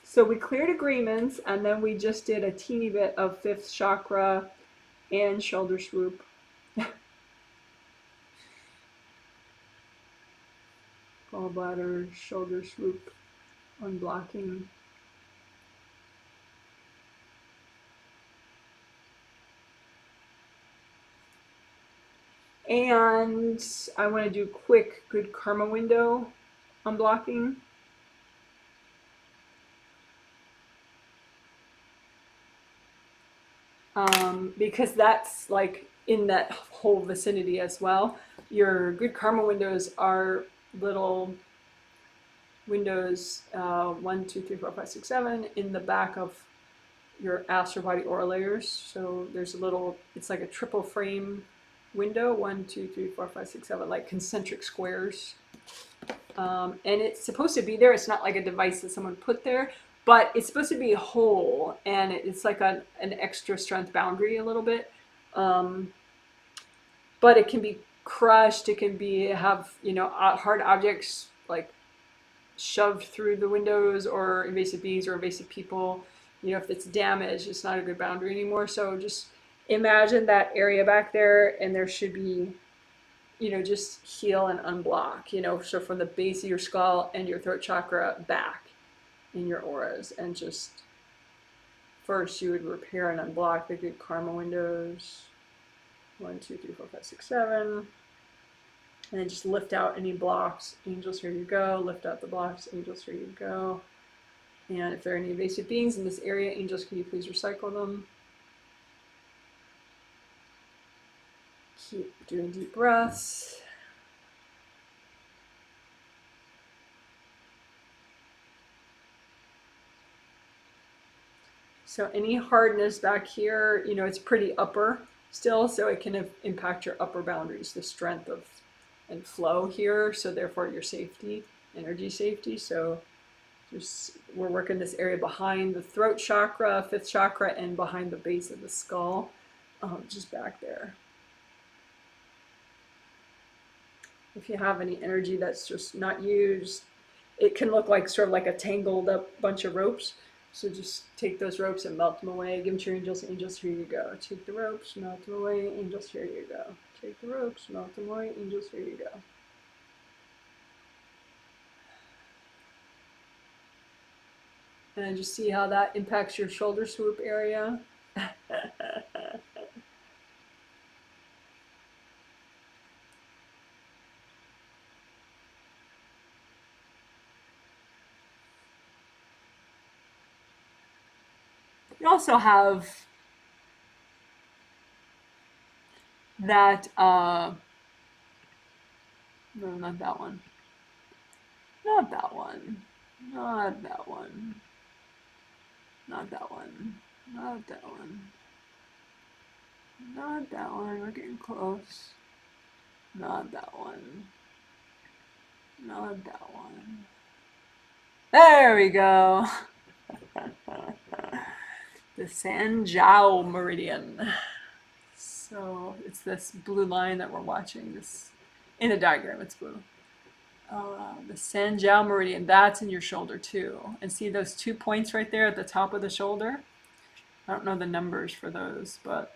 So we cleared agreements, and then we just did a teeny bit of fifth chakra and shoulder swoop. Gallbladder, shoulder swoop, unblocking. And I want to do quick good karma window unblocking. Because that's like in that whole vicinity as well. Your good karma windows are little windows 1, 2, 3, 4, 5, 6, 7 in the back of your astral body aura layers. So there's a little, it's like a triple frame window, 1, 2, 3, 4, 5, 6, 7, like concentric squares. And it's supposed to be there. It's not like a device that someone put there, but it's supposed to be whole, and it's like an extra strength boundary a little bit. But it can be crushed. It can be have, you know, hard objects like shoved through the windows, or invasive beings or invasive people. You know, if it's damaged, it's not a good boundary anymore. So just imagine that area back there, and there should be, you know, just heal and unblock, you know, so from the base of your skull and your throat chakra back in your auras. And just first you would repair and unblock the good karma windows, 1, 2, 3, 4, 5, 6, 7, and then just lift out any blocks. Angels, here you go. Lift out the blocks. Angels, here you go. And if there are any invasive beings in this area, angels, can you please recycle them? Keep doing deep breaths. So any hardness back here, you know, it's pretty upper still, so it can impact your upper boundaries, the strength of and flow here, so therefore your safety. energy safety. So we're working this area behind the throat chakra, fifth chakra, and behind the base of the skull, just back there. If you have any energy that's just not used, it can look like sort of like a tangled up bunch of ropes. So just take those ropes and melt them away. Give them to your angels. Angels, here you go. Take the ropes, melt them away. Angels, here you go. Take the ropes, melt them away. Angels, here you go. And just see how that impacts your shoulder swoop area. You also have that, no, not that one. Not that one. Not that one. Not that one. Not that one. Not that one. We're getting close. Not that one. Not that one. There we go. The Sanjiao Meridian. So it's this blue line that we're watching. This in the diagram, it's blue. The Sanjiao Meridian, that's in your shoulder too. And see those 2 points right there at the top of the shoulder? I don't know the numbers for those, but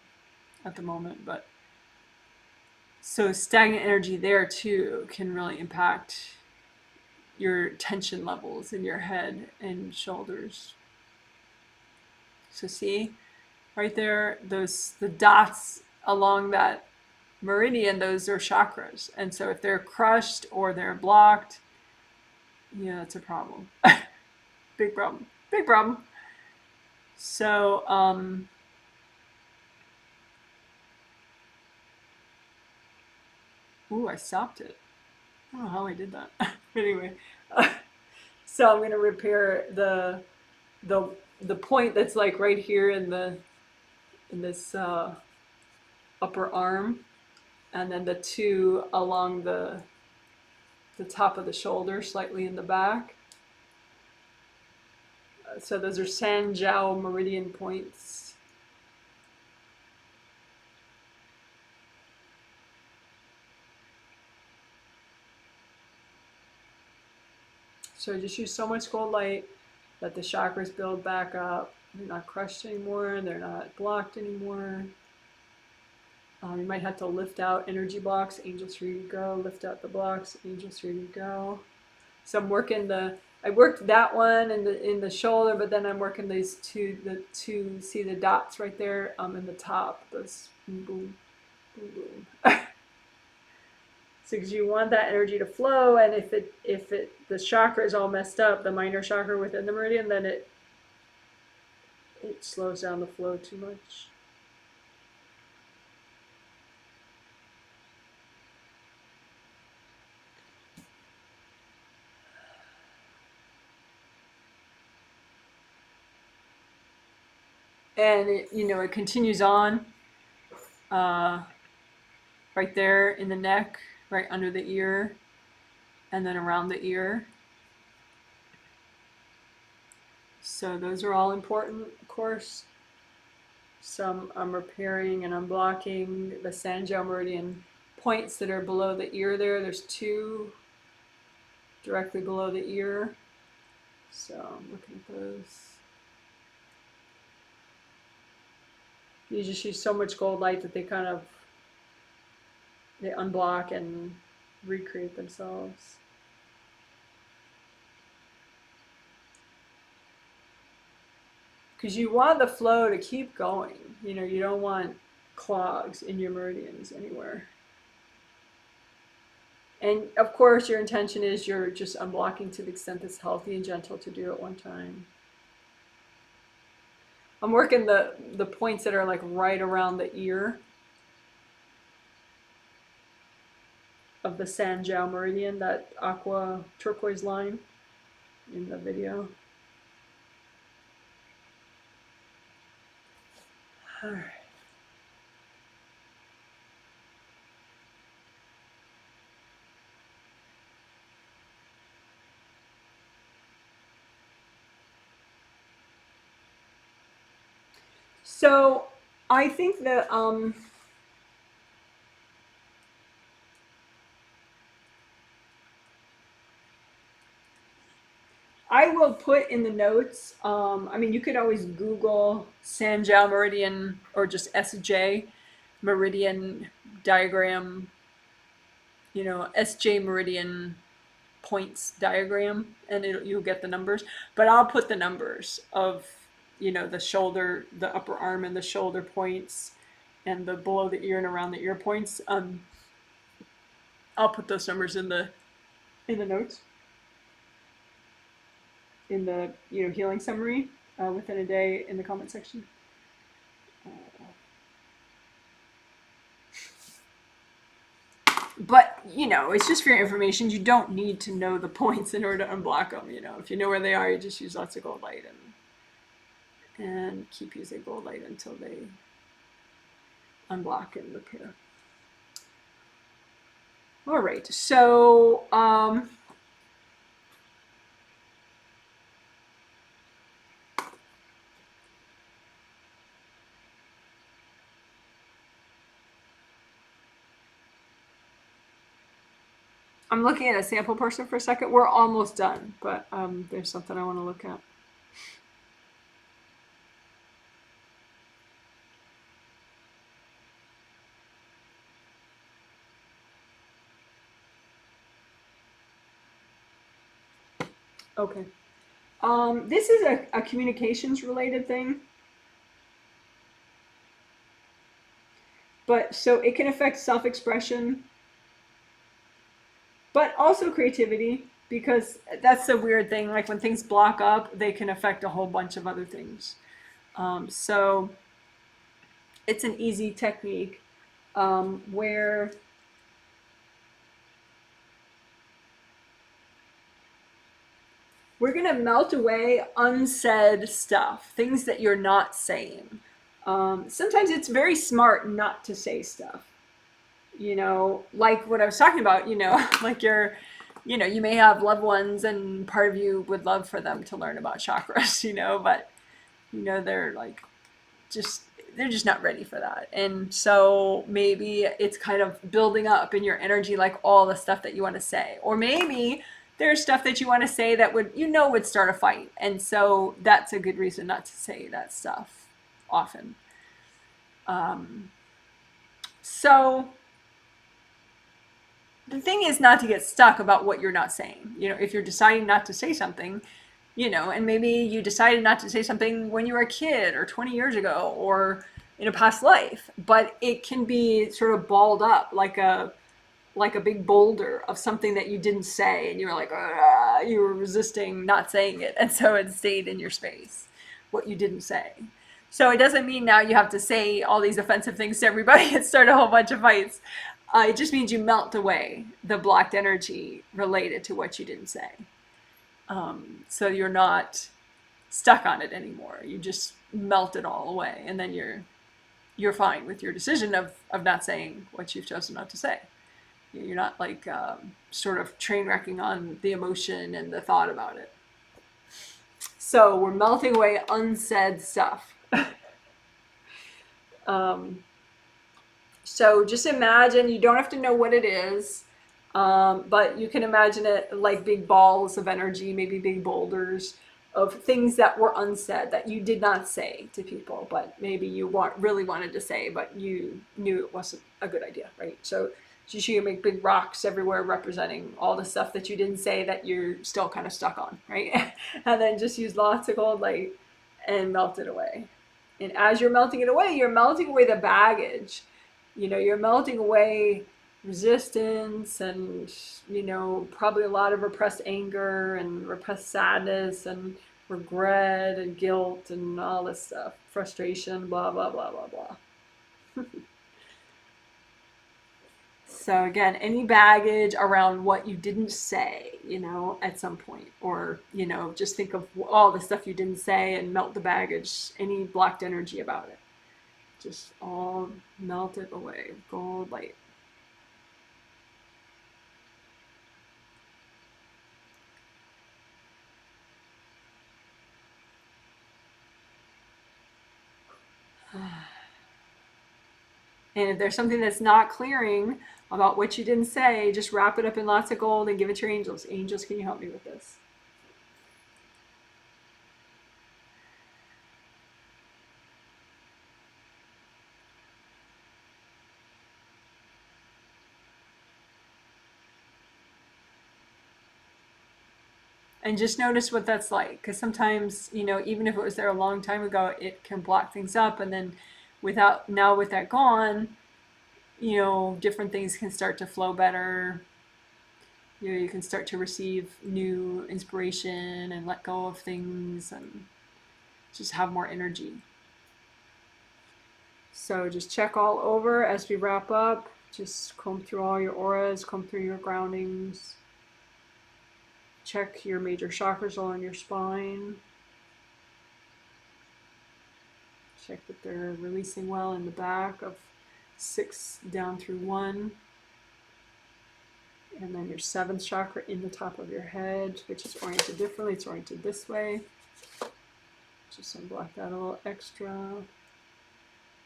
at the moment, but so stagnant energy there too can really impact your tension levels in your head and shoulders. So see right there, the dots along that meridian, those are chakras. And so if they're crushed or they're blocked, yeah, that's a problem. Big problem. Big problem. So, ooh, I stopped it. I don't know how I did that. Anyway, so I'm gonna repair the point that's like right here in this upper arm, and then the 2 along the top of the shoulder, slightly in the back. So those are Sanjiao Meridian points. So just use so much gold light that the chakras build back up. They're not crushed anymore. They're not blocked anymore. You might have to lift out energy blocks. Angels, here you go. Lift out the blocks. Angels, here you go. So I'm working I worked that one in the shoulder, but then I'm working these two, see the dots right there in the top. Those boom, boom, boom, boom. So because you want that energy to flow, and if the chakra is all messed up, the minor chakra within the meridian, then it slows down the flow too much. And it continues on right there in the neck, right under the ear, and then around the ear. So those are all important, of course. So I'm repairing and unblocking the Sanjiao Meridian points that are below the ear there. There's 2 directly below the ear. So I'm looking at those. You just use so much gold light that they unblock and recreate themselves. Because you want the flow to keep going. You don't want clogs in your meridians anywhere. And of course, your intention is you're just unblocking to the extent that's healthy and gentle to do at one time. I'm working the points that are like right around the ear of the Sanjiao Meridian, that aqua turquoise line in the video. All right. So I think that I will put in the notes. I mean, you could always Google Sanjiao Meridian or just SJ Meridian diagram, SJ Meridian points diagram, and you'll get the numbers. But I'll put the numbers of, the shoulder, the upper arm and the shoulder points, and the below the ear and around the ear points. I'll put those numbers in the notes, in the healing summary within a day in the comment section. But it's just for your information. You don't need to know the points in order to unblock them. If you know where they are, you just use lots of gold light and keep using gold light until they unblock and repair. All right, so I'm looking at a sample person for a second. We're almost done, but there's something I want to look at. Okay. This is a communications related thing. But so it can affect self-expression, but also creativity, because that's the weird thing. Like when things block up, they can affect a whole bunch of other things. So it's an easy technique where we're going to melt away unsaid stuff, things that you're not saying. Sometimes it's very smart not to say stuff. Like what I was talking about, like you may have loved ones and part of you would love for them to learn about chakras, but, they're like, they're just not ready for that. And so maybe it's kind of building up in your energy, like all the stuff that you want to say, or maybe there's stuff that you want to say that would start a fight. And so that's a good reason not to say that stuff often. So the thing is not to get stuck about what you're not saying. If you're deciding not to say something, and maybe you decided not to say something when you were a kid or 20 years ago or in a past life, but it can be sort of balled up like a big boulder of something that you didn't say, and you were like, you were resisting not saying it, and so it stayed in your space, what you didn't say. So it doesn't mean now you have to say all these offensive things to everybody and start a whole bunch of fights. It just means you melt away the blocked energy related to what you didn't say. So you're not stuck on it anymore. You just melt it all away, and then you're fine with your decision of not saying what you've chosen not to say. You're not like sort of train wrecking on the emotion and the thought about it. So we're melting away unsaid stuff. So just imagine, you don't have to know what it is, but you can imagine it like big balls of energy, maybe big boulders of things that were unsaid, that you did not say to people, but maybe you really wanted to say, but you knew it wasn't a good idea, right? So you make big rocks everywhere representing all the stuff that you didn't say that you're still kind of stuck on, right? And then just use lots of gold light and melt it away. And as you're melting it away, you're melting away the baggage. You're melting away resistance and, probably a lot of repressed anger and repressed sadness and regret and guilt and all this stuff, frustration, blah, blah, blah, blah, blah. So again, any baggage around what you didn't say, at some point, or, just think of all the stuff you didn't say and melt the baggage, any blocked energy about it. Just all melt it away, gold light. And if there's something that's not clearing about what you didn't say, just wrap it up in lots of gold and give it to your angels. Angels, can you help me with this? And just notice what that's like, because sometimes, you know, even if it was there a long time ago, it can block things up. And then with that gone, you know, different things can start to flow better. You know, you can start to receive new inspiration and let go of things and just have more energy. So just check all over as we wrap up. Just comb through all your auras, comb through your groundings. Check your major chakras along your spine. Check that they're releasing well in the back of 6 down through 1. And then your 7th chakra in the top of your head, which is oriented differently. It's oriented this way. Just unblock that a little extra.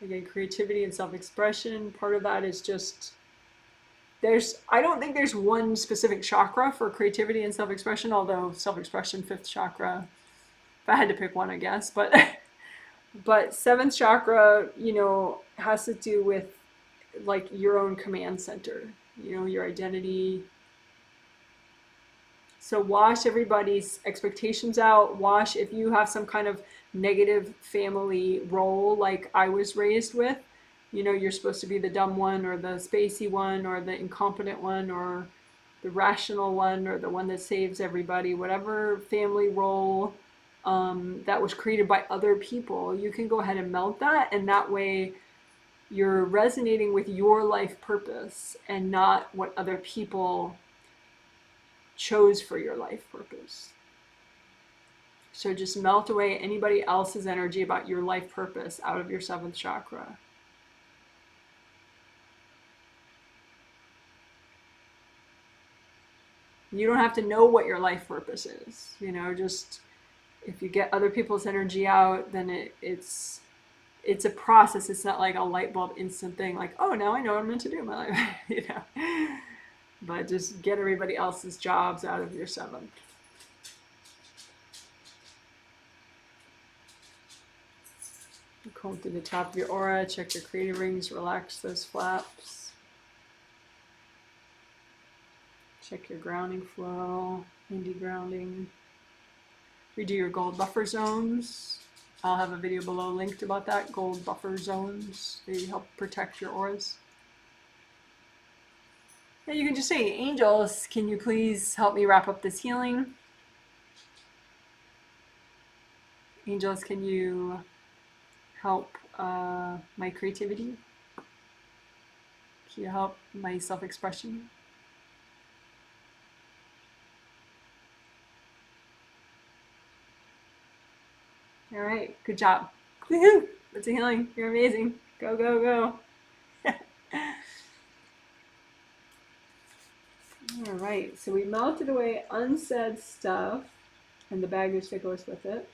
Again, creativity and self-expression. Part of that is just, I don't think there's one specific chakra for creativity and self-expression, although self-expression, 5th chakra, if I had to pick one, I guess. But 7th chakra, you know, has to do with like your own command center, you know, your identity. So wash everybody's expectations out. Wash if you have some kind of negative family role like I was raised with. You know, you're supposed to be the dumb one or the spacey one or the incompetent one or the rational one or the one that saves everybody. Whatever family role that was created by other people, you can go ahead and melt that, and that way you're resonating with your life purpose and not what other people chose for your life purpose. So just melt away anybody else's energy about your life purpose out of your 7th chakra. You don't have to know what your life purpose is. You know, just if you get other people's energy out, then it's a process. It's not like a light bulb instant thing like, oh, now I know what I'm meant to do in my life. You know, but just get everybody else's jobs out of your 7th. Comb through the top of your aura, check your creative rings, relax those flaps. Check your grounding flow, indie grounding. Redo your gold buffer zones. I'll have a video below linked about that. Gold buffer zones. They help protect your auras. And you can just say, angels, can you please help me wrap up this healing? Angels, can you help my creativity? Can you help my self-expression? All right, good job. Woohoo! It's a healing. You're amazing. Go, go, go. All right, so we melted away unsaid stuff and the baggage that goes with it.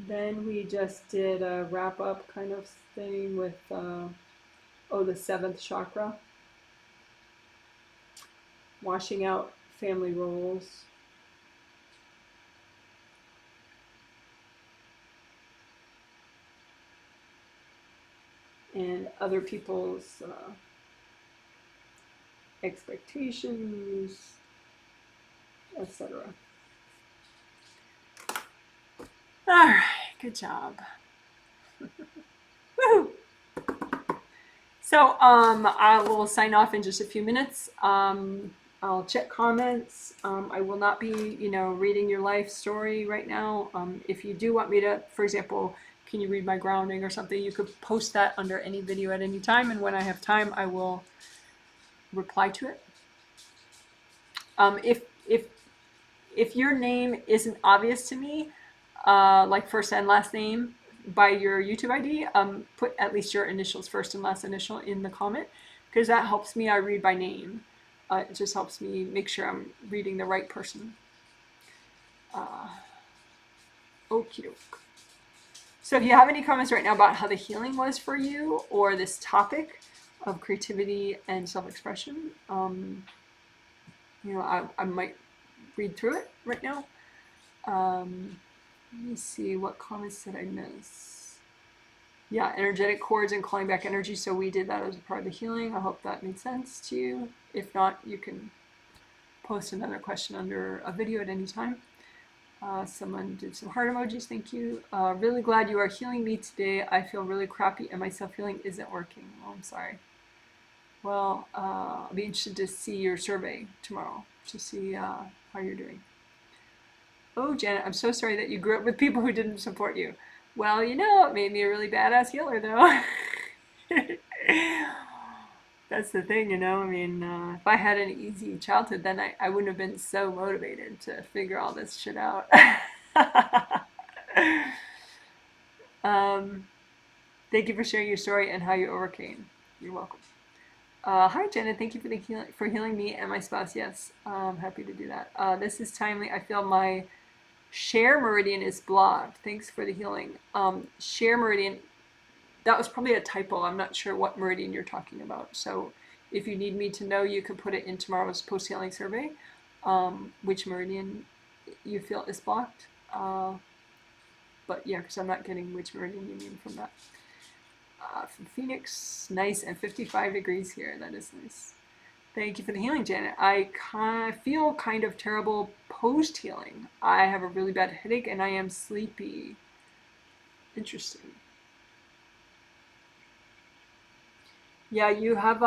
Then we just did a wrap up kind of thing with, the 7th chakra. Washing out family roles. And other people's expectations, etc. All right, good job. Woo! So I will sign off in just a few minutes. I'll check comments. I will not be, reading your life story right now. If you do want me to, for example, can you read my grounding or something, you could post that under any video at any time, and when I have time, I will reply to it. If your name isn't obvious to me, like first and last name by your YouTube ID, put at least your initials, first and last initial, in the comment, because that helps me. I read by name. It just helps me make sure I'm reading the right person. Okie doke. So if you have any comments right now about how the healing was for you, or this topic of creativity and self-expression, you know, I might read through it right now. Let me see, what comments did I miss? Yeah, energetic cords and calling back energy. So we did that as a part of the healing. I hope that made sense to you. If not, you can post another question under a video at any time. Someone did some heart emojis. Thank you. Really glad you are healing me today. I feel really crappy and my self-healing isn't working. Oh, I'm sorry. Well, I'll be interested to see your survey tomorrow to see how you're doing. Oh, Janet, I'm so sorry that you grew up with people who didn't support you. Well, you know, it made me a really badass healer, though. That's the thing, you know. I mean, if I had an easy childhood, then I wouldn't have been so motivated to figure all this shit out. Thank you for sharing your story and how you overcame. You're welcome. Hi, Jenna. Thank you for healing me and my spouse. Yes, I'm happy to do that. This is timely. I feel my share meridian is blocked. Thanks for the healing. Share meridian, that was probably a typo. I'm not sure what meridian you're talking about. So if you need me to know, you can put it in tomorrow's post-healing survey, which meridian you feel is blocked. But yeah, because I'm not getting which meridian you mean from that. From Phoenix, nice, and 55 degrees here. That is nice. Thank you for the healing, Janet. I feel kind of terrible post-healing. I have a really bad headache and I am sleepy. Interesting. Yeah, you have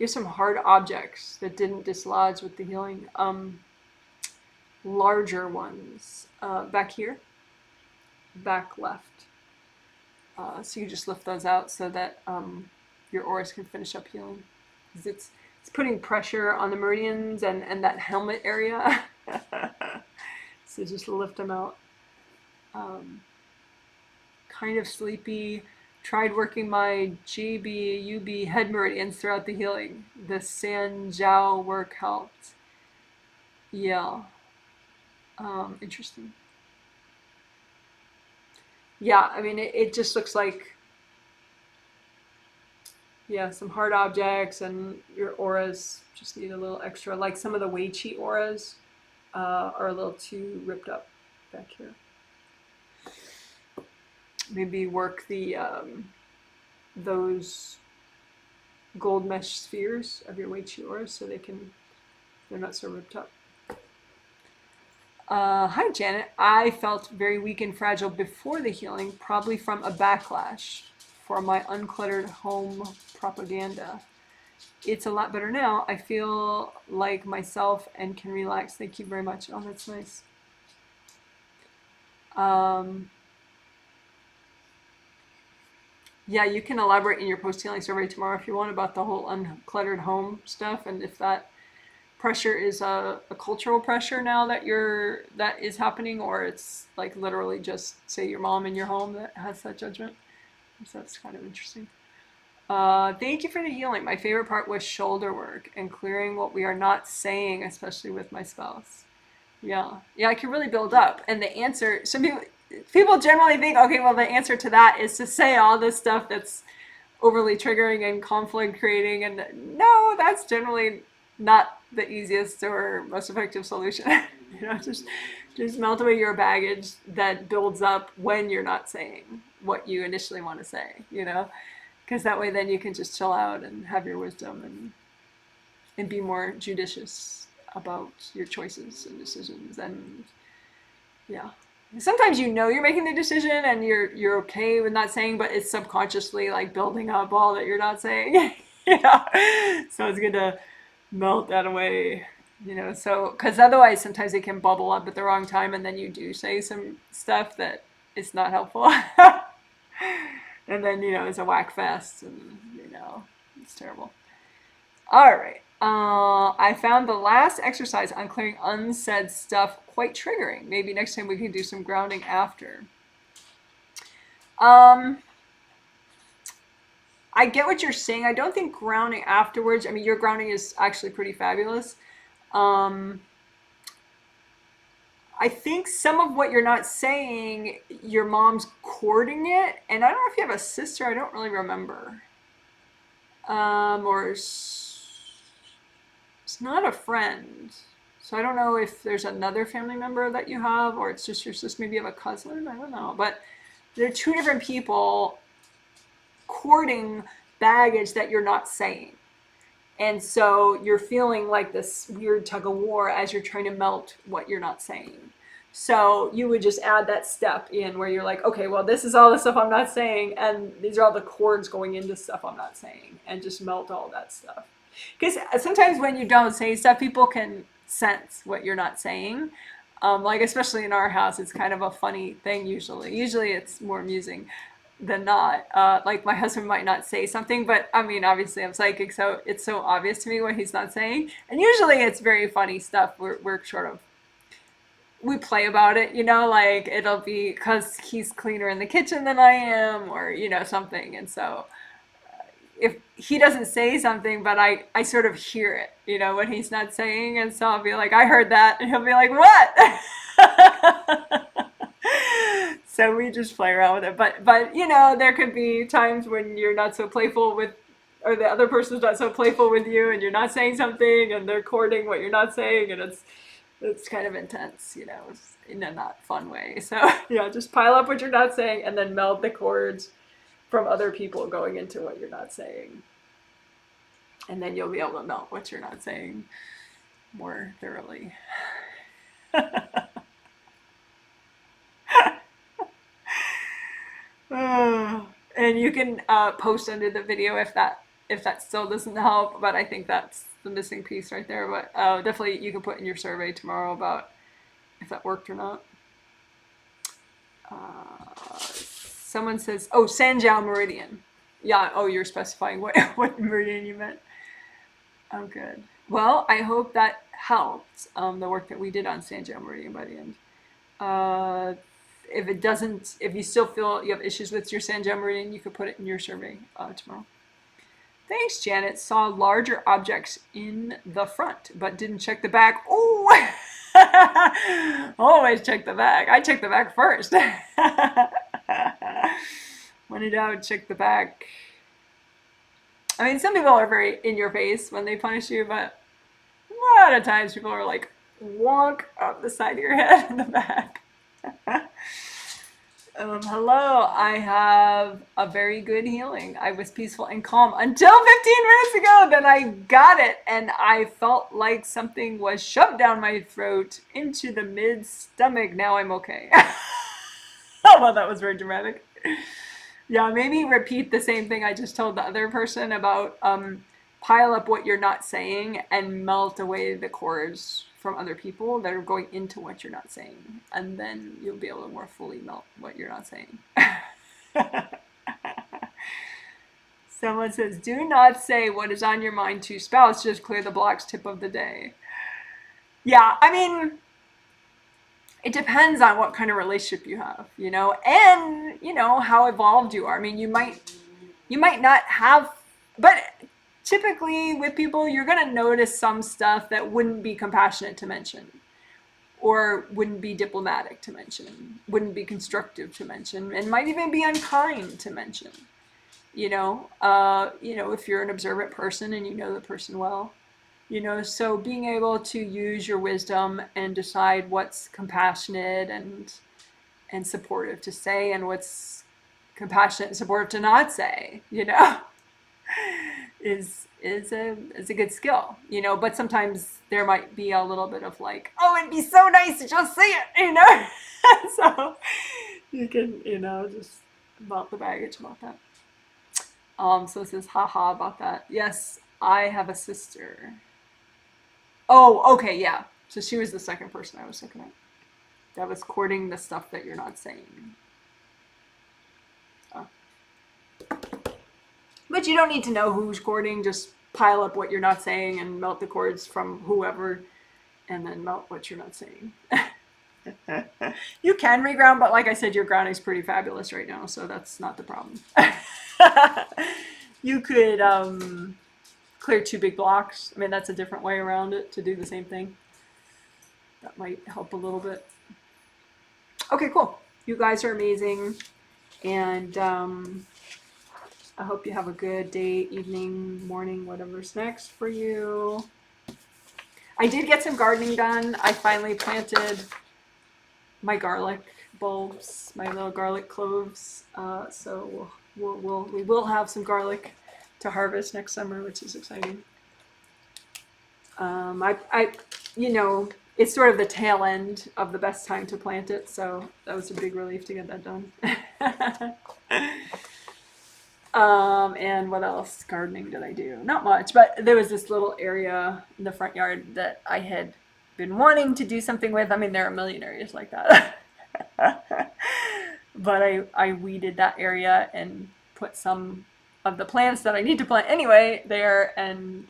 some hard objects that didn't dislodge with the healing. Larger ones back here, back left. So you just lift those out so that your auras can finish up healing. Because it's putting pressure on the meridians and that helmet area. So just lift them out. Kind of sleepy. Tried working my GB, UB head meridians throughout the healing. The San Jiao work helped. Yeah. Interesting. Yeah, I mean, it just looks like, yeah, some hard objects, and your auras just need a little extra. Like some of the Wei Chi auras are a little too ripped up back here. Maybe work the those gold mesh spheres of your Wei Chi auras so they're not so ripped up. Hi, Janet. I felt very weak and fragile before the healing, probably from a backlash for my uncluttered home propaganda. It's a lot better now. I feel like myself and can relax. Thank you very much. Oh, that's nice. Yeah, you can elaborate in your post-healing survey tomorrow if you want about the whole uncluttered home stuff, and if that pressure is a cultural pressure now that is happening, or it's like literally just, say, your mom in your home that has that judgment. So that's kind of interesting. Thank you for the healing. My favorite part was shoulder work and clearing what we are not saying, especially with my spouse. Yeah, I can really build up. And the answer, some people generally think, okay, well, the answer to that is to say all this stuff that's overly triggering and conflict creating, and no, that's generally not the easiest or most effective solution. You know, just melt away your baggage that builds up when you're not saying what you initially want to say, you know, because that way then you can just chill out and have your wisdom and be more judicious about your choices and decisions. And yeah, sometimes you know you're making the decision and you're okay with not saying, but it's subconsciously like building up all that you're not saying. Yeah, so it's good to melt that away, you know, so because otherwise sometimes it can bubble up at the wrong time and then you do say some stuff that is not helpful. And then, you know, it's a whack fest and, you know, it's terrible. All right. I found the last exercise on clearing unsaid stuff quite triggering. Maybe next time we can do some grounding after. I get what you're saying. I don't think grounding afterwards, I mean, your grounding is actually pretty fabulous. I I think some of what you're not saying, your mom's courting it, and I don't know if you have a sister. I don't really remember. Or it's not a friend. So I don't know if there's another family member that you have, or it's just your sister. Maybe you have a cousin. I don't know. But there are two different people courting baggage that you're not saying. And so you're feeling like this weird tug of war as you're trying to melt what you're not saying. So you would just add that step in where you're like, okay, well, this is all the stuff I'm not saying, and these are all the chords going into stuff I'm not saying, and just melt all that stuff. Because sometimes when you don't say stuff, people can sense what you're not saying. Like, especially in our house, it's kind of a funny thing usually. Usually it's more amusing than not. Like, my husband might not say something, but I mean, obviously I'm psychic, so it's so obvious to me what he's not saying. And usually it's very funny stuff. We're sort of, we play about it, like it'll be because he's cleaner in the kitchen than I am, or, something. And so if he doesn't say something, but I sort of hear it, what he's not saying. And so I'll be like, I heard that. And he'll be like, what? So we just play around with it. But there could be times when you're not so playful with, or the other person's not so playful with you, and you're not saying something, and they're courting what you're not saying, and it's kind of intense, in a not fun way. So, just pile up what you're not saying, and then meld the chords from other people going into what you're not saying. And then you'll be able to melt what you're not saying more thoroughly. And you can post under the video if that still doesn't help, but I think that's the missing piece right there. But definitely you can put in your survey tomorrow about if that worked or not. Someone says, oh, Sanjiao Meridian. Yeah, oh, you're specifying what meridian you meant. Oh, good. Well, I hope that helped, the work that we did on Sanjiao Meridian by the end. If it doesn't, if you still feel you have issues with your Sanjiao Meridian, you could put it in your survey tomorrow. Thanks, Janet. Saw larger objects in the front, but didn't check the back. Oh, always check the back. I check the back first. When in doubt, check the back. I mean, some people are very in your face when they punish you, but a lot of times people are like, walk up the side of your head in the back. Hello, I have a very good healing. I was peaceful and calm until 15 minutes ago. Then I got it, and I felt like something was shoved down my throat into the mid-stomach. Now I'm okay. Oh, well, that was very dramatic. Yeah, maybe repeat the same thing I just told the other person about pile up what you're not saying and melt away the chords from other people that are going into what you're not saying, and then you'll be able to more fully melt what you're not saying. Someone says, do not say what is on your mind to spouse, just clear the blocks, tip of the day. Yeah, I mean, it depends on what kind of relationship you have, and how evolved you are. I mean, you might not have, but typically with people, you're going to notice some stuff that wouldn't be compassionate to mention, or wouldn't be diplomatic to mention, wouldn't be constructive to mention, and might even be unkind to mention. If you're an observant person and you know the person well, so being able to use your wisdom and decide what's compassionate and supportive to say, and what's compassionate and supportive to not say, is a good skill, but sometimes there might be a little bit of like, oh, it'd be so nice to just say it, so you can, just melt the baggage about that. So it says, haha, about that. Yes, I have a sister. Oh, okay, yeah. So she was the second person I was looking at. That was courting the stuff that you're not saying. Oh. But you don't need to know who's courting. Just pile up what you're not saying and melt the chords from whoever, and then melt what you're not saying. You can reground, but like I said, your grounding's pretty fabulous right now, so that's not the problem. You could clear 2 big blocks. I mean, that's a different way around it to do the same thing. That might help a little bit. Okay, cool. You guys are amazing. And I hope you have a good day, evening, morning, whatever's next for you. I did get some gardening done. I finally planted my garlic bulbs, my little garlic cloves. So we will have some garlic to harvest next summer, which is exciting. You know, it's sort of the tail end of the best time to plant it, so that was a big relief to get that done. And what else gardening did I do? Not much, but there was this little area in the front yard that I had been wanting to do something with. I mean, there are a million areas like that. But I weeded that area and put some of the plants that I need to plant anyway there and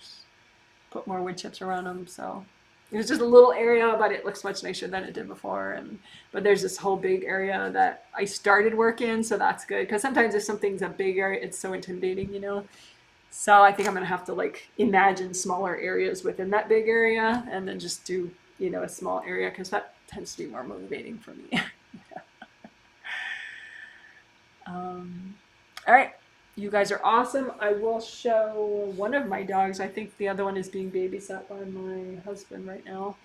put more wood chips around them. So it was just a little area, but it looks much nicer than it did before. But there's this whole big area that I started work in, so that's good. Because sometimes if something's a big area, it's so intimidating, you know. So I think I'm gonna have to like imagine smaller areas within that big area, and then just do a small area because that tends to be more motivating for me. All right. You guys are awesome. I will show one of my dogs. I think the other one is being babysat by my husband right now.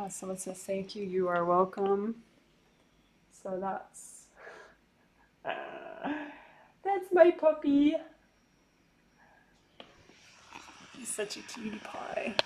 Someone says thank you. You are welcome. So that's my puppy. He's such a cutie pie.